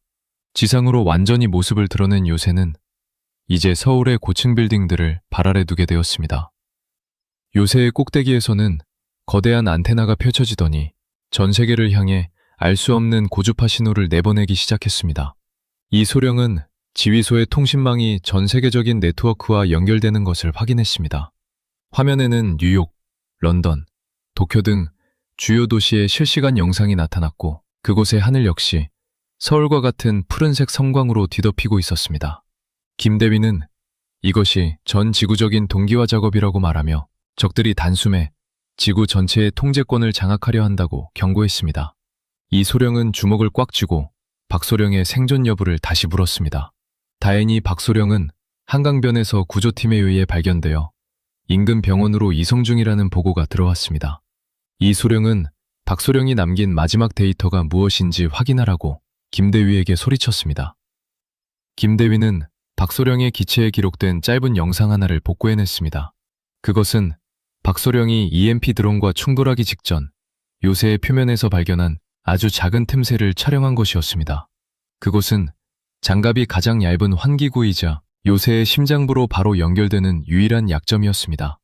지상으로 완전히 모습을 드러낸 요새는 이제 서울의 고층 빌딩들을 발 아래 두게 되었습니다. 요새의 꼭대기에서는 거대한 안테나가 펼쳐지더니 전 세계를 향해 알 수 없는 고주파 신호를 내보내기 시작했습니다. 이 소령은 지휘소의 통신망이 전 세계적인 네트워크와 연결되는 것을 확인했습니다. 화면에는 뉴욕, 런던, 도쿄 등 주요 도시의 실시간 영상이 나타났고 그곳의 하늘 역시 서울과 같은 푸른색 성광으로 뒤덮이고 있었습니다. 김대위는 이것이 전 지구적인 동기화 작업이라고 말하며 적들이 단숨에 지구 전체의 통제권을 장악하려 한다고 경고했습니다. 이소령은 주먹을 꽉 쥐고 박소령의 생존 여부를 다시 물었습니다. 다행히 박소령은 한강변에서 구조팀에 의해 발견되어 인근 병원으로 이송 중이라는 보고가 들어왔습니다. 이소령은 박소령이 남긴 마지막 데이터가 무엇인지 확인하라고 김대위에게 소리쳤습니다. 김대위는 박소령의 기체에 기록된 짧은 영상 하나를 복구해냈습니다. 그것은 박소령이 EMP 드론과 충돌하기 직전 요새의 표면에서 발견한 아주 작은 틈새를 촬영한 것이었습니다. 그곳은 장갑이 가장 얇은 환기구이자 요새의 심장부로 바로 연결되는 유일한 약점이었습니다.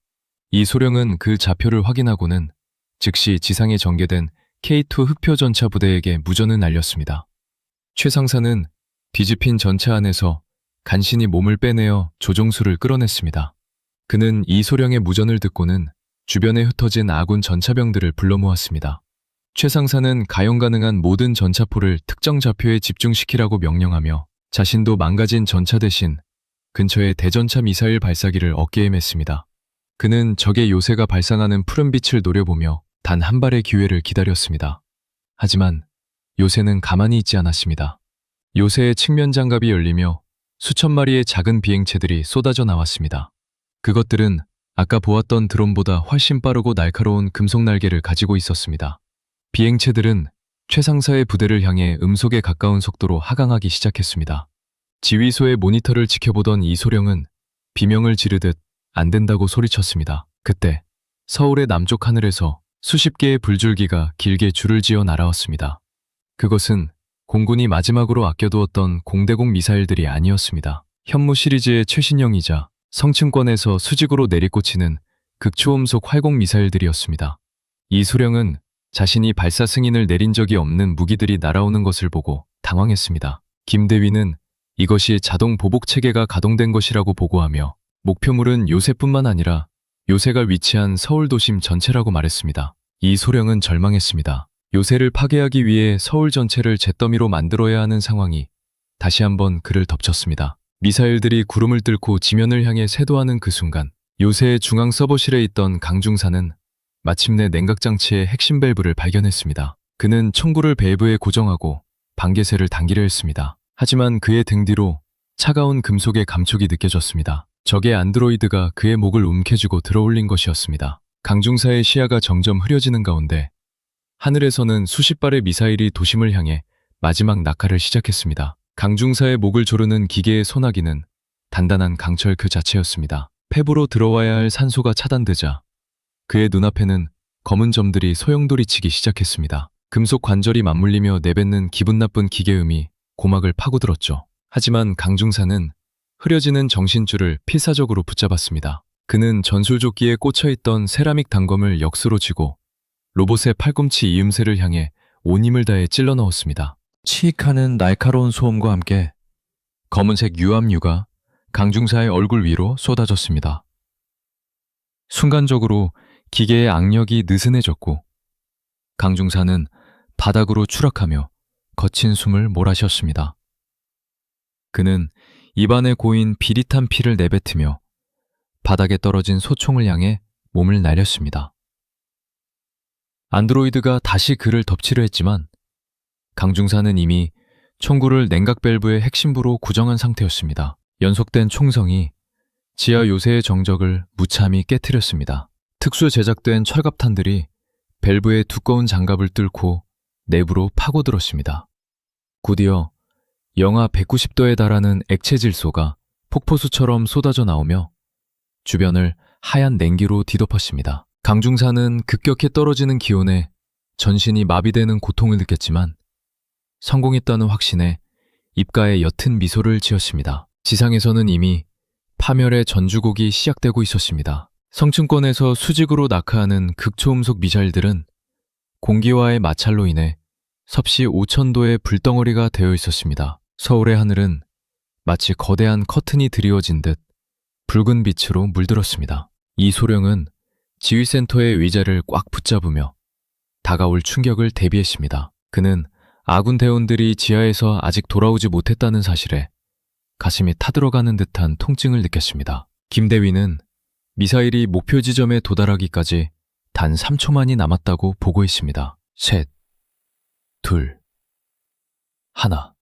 이소령은 그 좌표를 확인하고는 즉시 지상에 전개된 K2 흑표 전차 부대에게 무전을 날렸습니다. 최 상사는 뒤집힌 전차 안에서 간신히 몸을 빼내어 조종수를 끌어냈습니다. 그는 이소령의 무전을 듣고는 주변에 흩어진 아군 전차병들을 불러 모았습니다. 최 상사는 가용 가능한 모든 전차포를 특정 좌표에 집중시키라고 명령하며 자신도 망가진 전차 대신 근처에 대전차 미사일 발사기를 어깨에 맸습니다. 그는 적의 요새가 발산하는 푸른 빛을 노려보며 단 한 발의 기회를 기다렸습니다. 하지만 요새는 가만히 있지 않았습니다. 요새의 측면 장갑이 열리며 수천 마리의 작은 비행체들이 쏟아져 나왔습니다. 그것들은 아까 보았던 드론보다 훨씬 빠르고 날카로운 금속 날개를 가지고 있었습니다. 비행체들은 최 상사의 부대를 향해 음속에 가까운 속도로 하강하기 시작했습니다. 지휘소의 모니터를 지켜보던 이소령은 비명을 지르듯 안 된다고 소리쳤습니다. 그때 서울의 남쪽 하늘에서 수십 개의 불줄기가 길게 줄을 지어 날아왔습니다. 그것은 공군이 마지막으로 아껴두었던 공대공 미사일들이 아니었습니다. 현무 시리즈의 최신형이자 성층권에서 수직으로 내리꽂히는 극초음속 활공 미사일들이었습니다. 이소령은 자신이 발사 승인을 내린 적이 없는 무기들이 날아오는 것을 보고 당황했습니다. 김대위는 이것이 자동 보복 체계가 가동된 것이라고 보고하며 목표물은 요새뿐만 아니라 요새가 위치한 서울 도심 전체라고 말했습니다. 이소령은 절망했습니다. 요새를 파괴하기 위해 서울 전체를 잿더미로 만들어야 하는 상황이 다시 한번 그를 덮쳤습니다. 미사일들이 구름을 뚫고 지면을 향해 쇄도하는 그 순간 요새의 중앙 서버실에 있던 강중사는 마침내 냉각장치의 핵심 밸브를 발견했습니다. 그는 총구를 밸브에 고정하고 반개세를 당기려 했습니다. 하지만 그의 등 뒤로 차가운 금속의 감촉이 느껴졌습니다. 적의 안드로이드가 그의 목을 움켜쥐고 들어올린 것이었습니다. 강중사의 시야가 점점 흐려지는 가운데 하늘에서는 수십 발의 미사일이 도심을 향해 마지막 낙하를 시작했습니다. 강중사의 목을 조르는 기계의 소나기는 단단한 강철 그 자체였습니다. 폐부로 들어와야 할 산소가 차단되자 그의 눈앞에는 검은 점들이 소용돌이치기 시작했습니다. 금속 관절이 맞물리며 내뱉는 기분 나쁜 기계음이 고막을 파고들었죠. 하지만 강중사는 흐려지는 정신줄을 필사적으로 붙잡았습니다. 그는 전술조끼에 꽂혀있던 세라믹 단검을 역수로 쥐고 로봇의 팔꿈치 이음새를 향해 온 힘을 다해 찔러 넣었습니다. 치익하는 날카로운 소음과 함께 검은색 유압유가 강중사의 얼굴 위로 쏟아졌습니다. 순간적으로 기계의 악력이 느슨해졌고 강중사는 바닥으로 추락하며 거친 숨을 몰아쉬었습니다. 그는 입안에 고인 비릿한 피를 내뱉으며 바닥에 떨어진 소총을 향해 몸을 날렸습니다. 안드로이드가 다시 그를 덮치려 했지만 강중사는 이미 총구를 냉각 밸브의 핵심부로 고정한 상태였습니다. 연속된 총성이 지하 요새의 정적을 무참히 깨트렸습니다. 특수 제작된 철갑탄들이 밸브의 두꺼운 장갑을 뚫고 내부로 파고들었습니다. 곧이어 영하 190도에 달하는 액체 질소가 폭포수처럼 쏟아져 나오며 주변을 하얀 냉기로 뒤덮었습니다. 강중사는 급격히 떨어지는 기온에 전신이 마비되는 고통을 느꼈지만 성공했다는 확신에 입가에 옅은 미소를 지었습니다. 지상에서는 이미 파멸의 전주곡이 시작되고 있었습니다. 성층권에서 수직으로 낙하하는 극초음속 미사일들은 공기와의 마찰로 인해 섭씨 5,000도의 불덩어리가 되어 있었습니다. 서울의 하늘은 마치 거대한 커튼이 드리워진 듯 붉은 빛으로 물들었습니다. 이소령은 지휘센터의 의자를 꽉 붙잡으며 다가올 충격을 대비했습니다. 그는 아군 대원들이 지하에서 아직 돌아오지 못했다는 사실에 가슴이 타들어가는 듯한 통증을 느꼈습니다. 김대위는 미사일이 목표 지점에 도달하기까지 단 3초만이 남았다고 보고했습니다. 셋, 둘, 하나.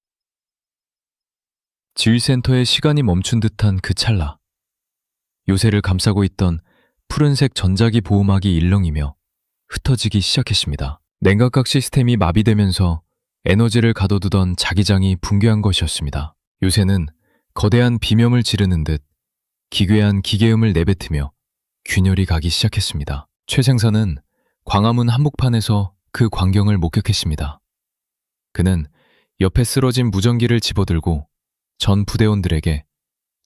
지휘센터의 시간이 멈춘 듯한 그 찰나. 요새를 감싸고 있던 푸른색 전자기 보호막이 일렁이며 흩어지기 시작했습니다. 냉각각 시스템이 마비되면서 에너지를 가둬두던 자기장이 붕괴한 것이었습니다. 요새는 거대한 비명을 지르는 듯 기괴한 기계음을 내뱉으며 균열이 가기 시작했습니다. 최 생사는 광화문 한복판에서 그 광경을 목격했습니다. 그는 옆에 쓰러진 무전기를 집어들고 전 부대원들에게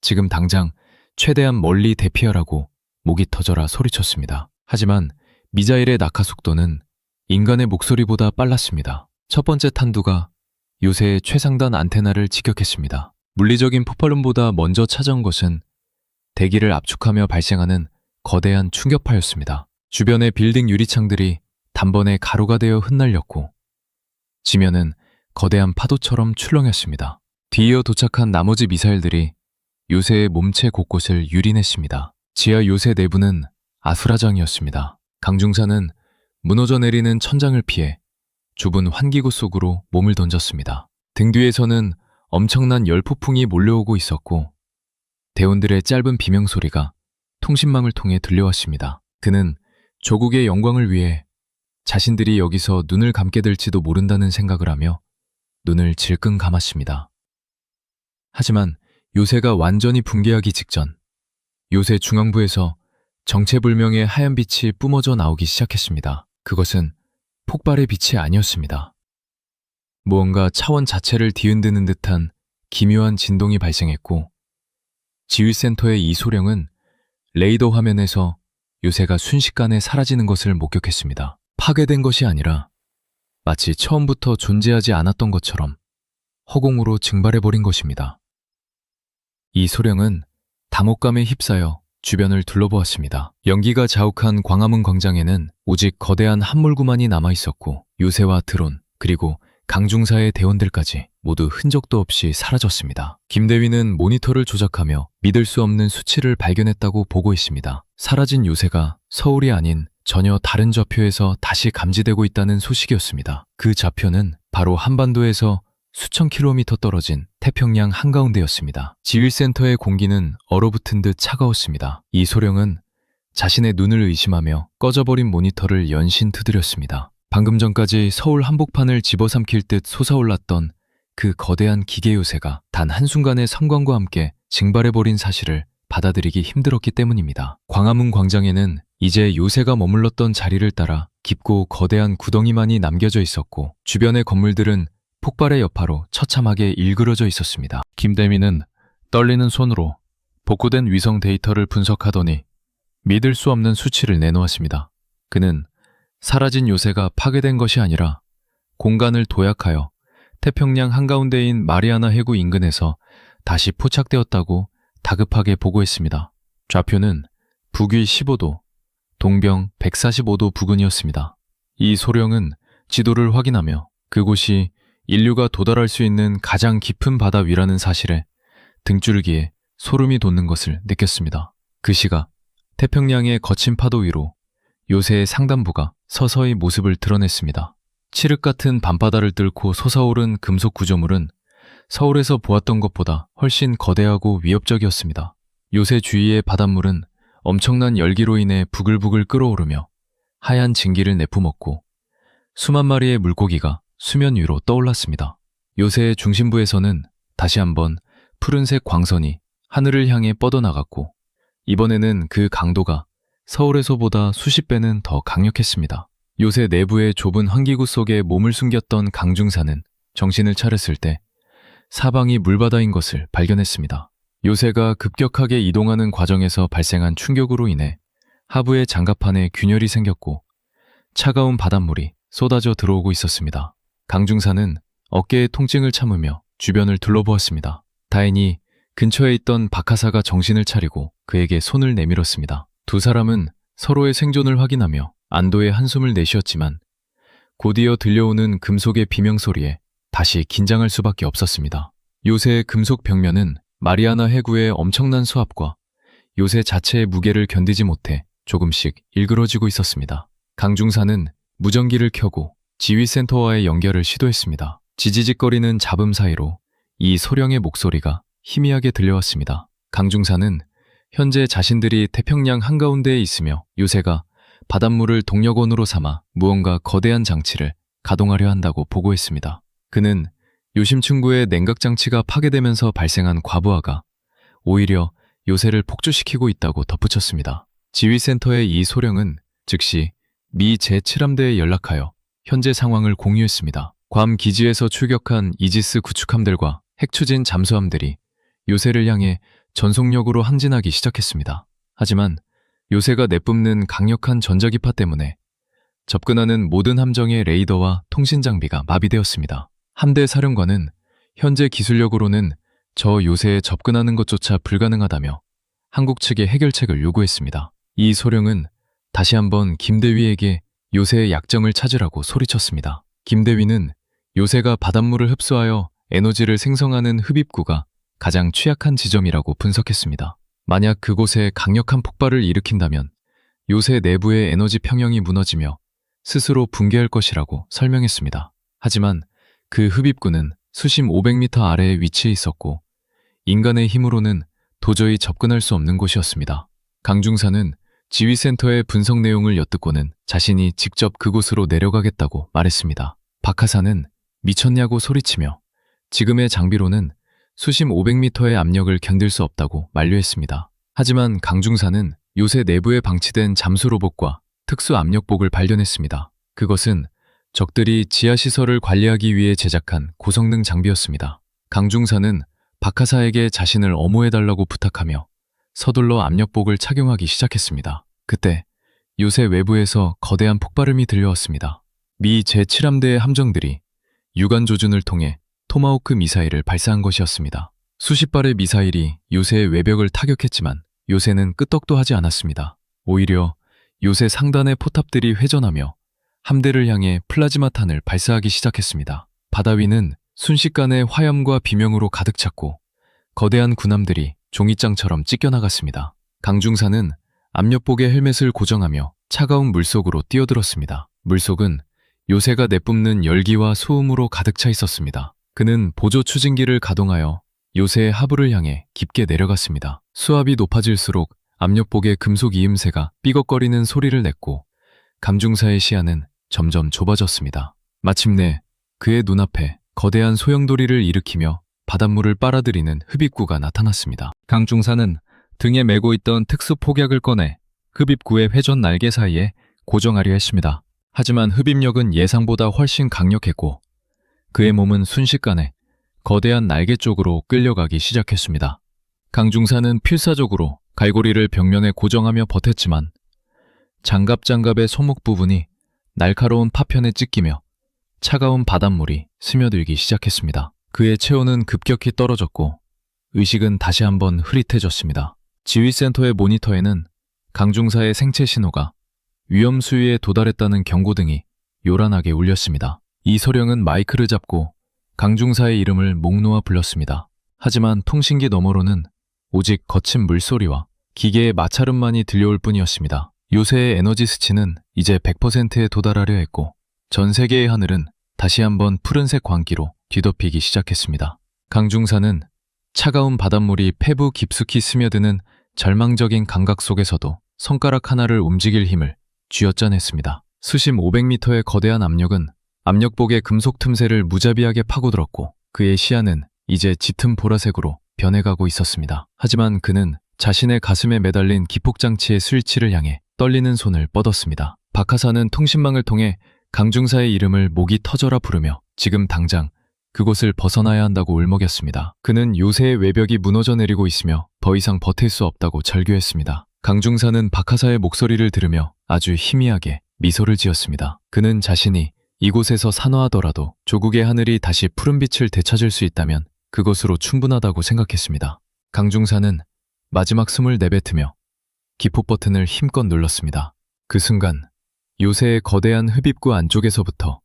지금 당장 최대한 멀리 대피하라고 목이 터져라 소리쳤습니다. 하지만 미자일의 낙하 속도는 인간의 목소리보다 빨랐습니다. 첫 번째 탄두가 요새의 최상단 안테나를 직격했습니다. 물리적인 폭발음보다 먼저 찾아온 것은 대기를 압축하며 발생하는 거대한 충격파였습니다. 주변의 빌딩 유리창들이 단번에 가루가 되어 흩날렸고 지면은 거대한 파도처럼 출렁였습니다. 뒤이어 도착한 나머지 미사일들이 요새의 몸체 곳곳을 유린했습니다. 지하 요새 내부는 아수라장이었습니다. 강중사는 무너져 내리는 천장을 피해 좁은 환기구 속으로 몸을 던졌습니다. 등 뒤에서는 엄청난 열폭풍이 몰려오고 있었고 대원들의 짧은 비명소리가 통신망을 통해 들려왔습니다. 그는 조국의 영광을 위해 자신들이 여기서 눈을 감게 될지도 모른다는 생각을 하며 눈을 질끈 감았습니다. 하지만 요새가 완전히 붕괴하기 직전 요새 중앙부에서 정체불명의 하얀 빛이 뿜어져 나오기 시작했습니다. 그것은 폭발의 빛이 아니었습니다. 무언가 차원 자체를 뒤흔드는 듯한 기묘한 진동이 발생했고 지휘센터의 이 소령은 레이더 화면에서 요새가 순식간에 사라지는 것을 목격했습니다. 파괴된 것이 아니라 마치 처음부터 존재하지 않았던 것처럼 허공으로 증발해버린 것입니다. 이 소령은 당혹감에 휩싸여 주변을 둘러보았습니다. 연기가 자욱한 광화문 광장에는 오직 거대한 함몰구만이 남아있었고 요새와 드론 그리고 강중사의 대원들까지 모두 흔적도 없이 사라졌습니다. 김대위는 모니터를 조작하며 믿을 수 없는 수치를 발견했다고 보고했습니다. 사라진 요새가 서울이 아닌 전혀 다른 좌표에서 다시 감지되고 있다는 소식이었습니다. 그 좌표는 바로 한반도에서 수천 킬로미터 떨어진 태평양 한가운데였습니다. 지휘센터의 공기는 얼어붙은 듯 차가웠습니다. 이 소령은 자신의 눈을 의심하며 꺼져버린 모니터를 연신 두드렸습니다. 방금 전까지 서울 한복판을 집어삼킬 듯 솟아올랐던 그 거대한 기계 요새가 단 한순간의 성광과 함께 증발해버린 사실을 받아들이기 힘들었기 때문입니다. 광화문 광장에는 이제 요새가 머물렀던 자리를 따라 깊고 거대한 구덩이만이 남겨져 있었고 주변의 건물들은 폭발의 여파로 처참하게 일그러져 있었습니다. 김대민은 떨리는 손으로 복구된 위성 데이터를 분석하더니 믿을 수 없는 수치를 내놓았습니다. 그는 사라진 요새가 파괴된 것이 아니라 공간을 도약하여 태평양 한가운데인 마리아나 해구 인근에서 다시 포착되었다고 다급하게 보고했습니다. 좌표는 북위 15도, 동병 145도 부근이었습니다. 이 소령은 지도를 확인하며 그곳이 인류가 도달할 수 있는 가장 깊은 바다 위라는 사실에 등줄기에 소름이 돋는 것을 느꼈습니다. 그 시각 태평양의 거친 파도 위로 요새의 상단부가 서서히 모습을 드러냈습니다. 칠흑 같은 밤바다를 뚫고 솟아오른 금속 구조물은 서울에서 보았던 것보다 훨씬 거대하고 위협적이었습니다. 요새 주위의 바닷물은 엄청난 열기로 인해 부글부글 끓어오르며 하얀 증기를 내뿜었고 수만 마리의 물고기가 수면 위로 떠올랐습니다. 요새의 중심부에서는 다시 한번 푸른색 광선이 하늘을 향해 뻗어나갔고 이번에는 그 강도가 서울에서보다 수십 배는 더 강력했습니다. 요새 내부의 좁은 환기구 속에 몸을 숨겼던 강중사는 정신을 차렸을 때 사방이 물바다인 것을 발견했습니다. 요새가 급격하게 이동하는 과정에서 발생한 충격으로 인해 하부의 장갑판에 균열이 생겼고 차가운 바닷물이 쏟아져 들어오고 있었습니다. 강중사는 어깨의 통증을 참으며 주변을 둘러보았습니다. 다행히 근처에 있던 박하사가 정신을 차리고 그에게 손을 내밀었습니다. 두 사람은 서로의 생존을 확인하며 안도의 한숨을 내쉬었지만 곧이어 들려오는 금속의 비명소리에 다시 긴장할 수밖에 없었습니다. 요새의 금속 벽면은 마리아나 해구의 엄청난 수압과 요새 자체의 무게를 견디지 못해 조금씩 일그러지고 있었습니다. 강중사는 무전기를 켜고 지휘센터와의 연결을 시도했습니다. 지지직거리는 잡음 사이로 이 소령의 목소리가 희미하게 들려왔습니다. 강중사는 현재 자신들이 태평양 한가운데에 있으며 요새가 바닷물을 동력원으로 삼아 무언가 거대한 장치를 가동하려 한다고 보고했습니다. 그는 요심충구의 냉각장치가 파괴되면서 발생한 과부하가 오히려 요새를 폭주시키고 있다고 덧붙였습니다. 지휘센터의 이 소령은 즉시 미 제7함대에 연락하여 현재 상황을 공유했습니다. 괌 기지에서 출격한 이지스 구축함들과 핵추진 잠수함들이 요새를 향해 전속력으로 항진하기 시작했습니다. 하지만 요새가 내뿜는 강력한 전자기파 때문에 접근하는 모든 함정의 레이더와 통신 장비가 마비되었습니다. 함대 사령관은 현재 기술력으로는 저 요새에 접근하는 것조차 불가능하다며 한국 측에 해결책을 요구했습니다. 이 소령은 다시 한번 김대위에게 요새의 약점을 찾으라고 소리쳤습니다. 김대위는 요새가 바닷물을 흡수하여 에너지를 생성하는 흡입구가 가장 취약한 지점이라고 분석했습니다. 만약 그곳에 강력한 폭발을 일으킨다면 요새 내부의 에너지 평형이 무너지며 스스로 붕괴할 것이라고 설명했습니다. 하지만 그 흡입구는 수심 500m 아래에 위치해 있었고 인간의 힘으로는 도저히 접근할 수 없는 곳이었습니다. 강중사는 지휘센터의 분석 내용을 엿듣고는 자신이 직접 그곳으로 내려가겠다고 말했습니다. 박하사는 미쳤냐고 소리치며 지금의 장비로는 수심 500m의 압력을 견딜 수 없다고 만류했습니다. 하지만 강중사는 요새 내부에 방치된 잠수 로봇과 특수 압력복을 발견했습니다. 그것은 적들이 지하시설을 관리하기 위해 제작한 고성능 장비였습니다. 강중사는 박하사에게 자신을 엄호해달라고 부탁하며 서둘러 압력복을 착용하기 시작했습니다. 그때 요새 외부에서 거대한 폭발음이 들려왔습니다. 미 제7함대의 함정들이 유관 조준을 통해 토마호크 미사일을 발사한 것이었습니다. 수십 발의 미사일이 요새의 외벽을 타격했지만 요새는 끄떡도 하지 않았습니다. 오히려 요새 상단의 포탑들이 회전하며 함대를 향해 플라즈마탄을 발사하기 시작했습니다. 바다 위는 순식간에 화염과 비명으로 가득 찼고 거대한 군함들이 종이장처럼 찢겨나갔습니다. 강중사는 압력복에 헬멧을 고정하며 차가운 물속으로 뛰어들었습니다. 물속은 요새가 내뿜는 열기와 소음으로 가득 차 있었습니다. 그는 보조 추진기를 가동하여 요새의 하부를 향해 깊게 내려갔습니다. 수압이 높아질수록 압력복의 금속 이음새가 삐걱거리는 소리를 냈고 감중사의 시야는 점점 좁아졌습니다. 마침내 그의 눈앞에 거대한 소용돌이를 일으키며 바닷물을 빨아들이는 흡입구가 나타났습니다. 강중사는 등에 메고 있던 특수 폭약을 꺼내 흡입구의 회전 날개 사이에 고정하려 했습니다. 하지만 흡입력은 예상보다 훨씬 강력했고 그의 몸은 순식간에 거대한 날개 쪽으로 끌려가기 시작했습니다. 강중사는 필사적으로 갈고리를 벽면에 고정하며 버텼지만 장갑의 소목 부분이 날카로운 파편에 찢기며 차가운 바닷물이 스며들기 시작했습니다. 그의 체온은 급격히 떨어졌고 의식은 다시 한번 흐릿해졌습니다. 지휘센터의 모니터에는 강중사의 생체 신호가 위험 수위에 도달했다는 경고등이 요란하게 울렸습니다. 이 소령은 마이크를 잡고 강중사의 이름을 목 놓아 불렀습니다. 하지만 통신기 너머로는 오직 거친 물소리와 기계의 마찰음만이 들려올 뿐이었습니다. 요새의 에너지 수치는 이제 100%에 도달하려 했고 전 세계의 하늘은 다시 한번 푸른색 광기로 뒤덮이기 시작했습니다. 강중사는 차가운 바닷물이 폐부 깊숙이 스며드는 절망적인 감각 속에서도 손가락 하나를 움직일 힘을 쥐어짜냈습니다. 수심 500m의 거대한 압력은 압력복의 금속 틈새를 무자비하게 파고들었고 그의 시야는 이제 짙은 보라색으로 변해가고 있었습니다. 하지만 그는 자신의 가슴에 매달린 기폭장치의 스위치를 향해 떨리는 손을 뻗었습니다. 박하사는 통신망을 통해 강중사의 이름을 목이 터져라 부르며 지금 당장 그곳을 벗어나야 한다고 울먹였습니다. 그는 요새의 외벽이 무너져 내리고 있으며 더 이상 버틸 수 없다고 절규했습니다. 강중사는 박하사의 목소리를 들으며 아주 희미하게 미소를 지었습니다. 그는 자신이 이곳에서 산화하더라도 조국의 하늘이 다시 푸른빛을 되찾을 수 있다면 그것으로 충분하다고 생각했습니다. 강중사는 마지막 숨을 내뱉으며 기폭 버튼을 힘껏 눌렀습니다. 그 순간 요새의 거대한 흡입구 안쪽에서부터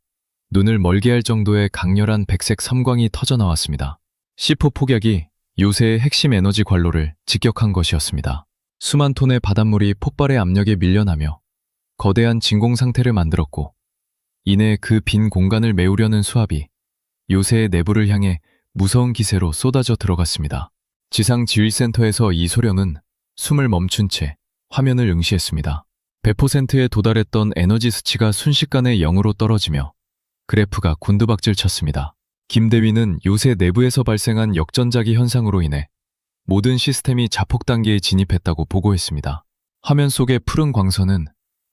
눈을 멀게 할 정도의 강렬한 백색 섬광이 터져나왔습니다. C4 폭약이 요새의 핵심 에너지 관로를 직격한 것이었습니다. 수만 톤의 바닷물이 폭발의 압력에 밀려나며 거대한 진공 상태를 만들었고 이내 그 빈 공간을 메우려는 수압이 요새의 내부를 향해 무서운 기세로 쏟아져 들어갔습니다. 지상지휘센터에서 이소령은 숨을 멈춘 채 화면을 응시했습니다. 100%에 도달했던 에너지 수치가 순식간에 0으로 떨어지며 그래프가 곤두박질 쳤습니다. 김 대위는 요새 내부에서 발생한 역전자기 현상으로 인해 모든 시스템이 자폭 단계에 진입했다고 보고했습니다. 화면 속의 푸른 광선은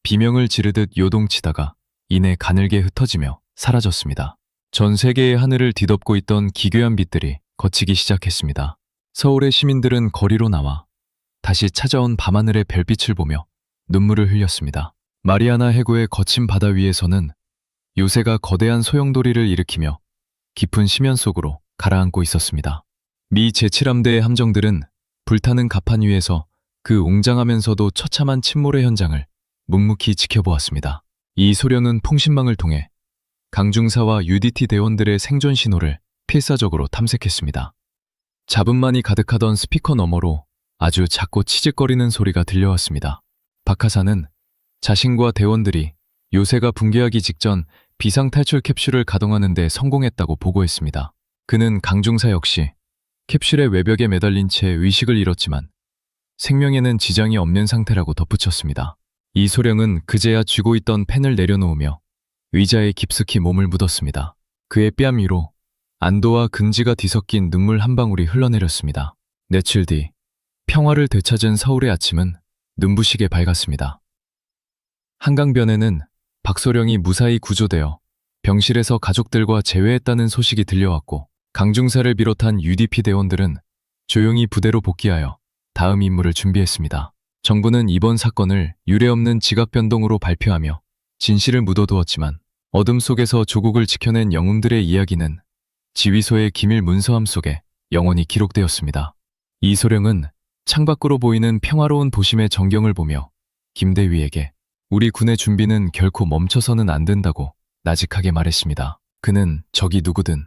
비명을 지르듯 요동치다가 이내 가늘게 흩어지며 사라졌습니다. 전 세계의 하늘을 뒤덮고 있던 기괴한 빛들이 걷히기 시작했습니다. 서울의 시민들은 거리로 나와 다시 찾아온 밤하늘의 별빛을 보며 눈물을 흘렸습니다. 마리아나 해구의 거친 바다 위에서는 요새가 거대한 소용돌이를 일으키며 깊은 심연 속으로 가라앉고 있었습니다. 미 제7함대의 함정들은 불타는 갑판 위에서 그 웅장하면서도 처참한 침몰의 현장을 묵묵히 지켜보았습니다. 이소령은 통신망을 통해 강중사와 UDT 대원들의 생존 신호를 필사적으로 탐색했습니다. 잡음만이 가득하던 스피커 너머로 아주 작고 치직거리는 소리가 들려왔습니다. 박하사는 자신과 대원들이 요새가 붕괴하기 직전 비상탈출 캡슐을 가동하는 데 성공했다고 보고했습니다. 그는 강중사 역시 캡슐의 외벽에 매달린 채 의식을 잃었지만 생명에는 지장이 없는 상태라고 덧붙였습니다. 이소령은 그제야 쥐고 있던 펜을 내려놓으며 의자에 깊숙이 몸을 묻었습니다. 그의 뺨 위로 안도와 긍지가 뒤섞인 눈물 한 방울이 흘러내렸습니다. 며칠 뒤 평화를 되찾은 서울의 아침은 눈부시게 밝았습니다. 한강변에는 박소령이 무사히 구조되어 병실에서 가족들과 재회했다는 소식이 들려왔고 강중사를 비롯한 UDP 대원들은 조용히 부대로 복귀하여 다음 임무를 준비했습니다. 정부는 이번 사건을 유례없는 지각 변동으로 발표하며 진실을 묻어두었지만 어둠 속에서 조국을 지켜낸 영웅들의 이야기는 지휘소의 기밀 문서함 속에 영원히 기록되었습니다. 이소령은 창밖으로 보이는 평화로운 도심의 전경을 보며 김대위에게 우리 군의 준비는 결코 멈춰서는 안 된다고 나직하게 말했습니다. 그는 적이 누구든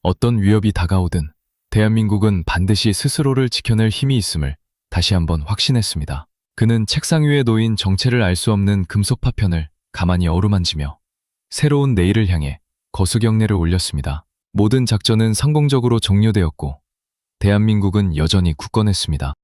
어떤 위협이 다가오든 대한민국은 반드시 스스로를 지켜낼 힘이 있음을 다시 한번 확신했습니다. 그는 책상 위에 놓인 정체를 알 수 없는 금속 파편을 가만히 어루만지며 새로운 내일을 향해 거수경례를 올렸습니다. 모든 작전은 성공적으로 종료되었고 대한민국은 여전히 굳건했습니다.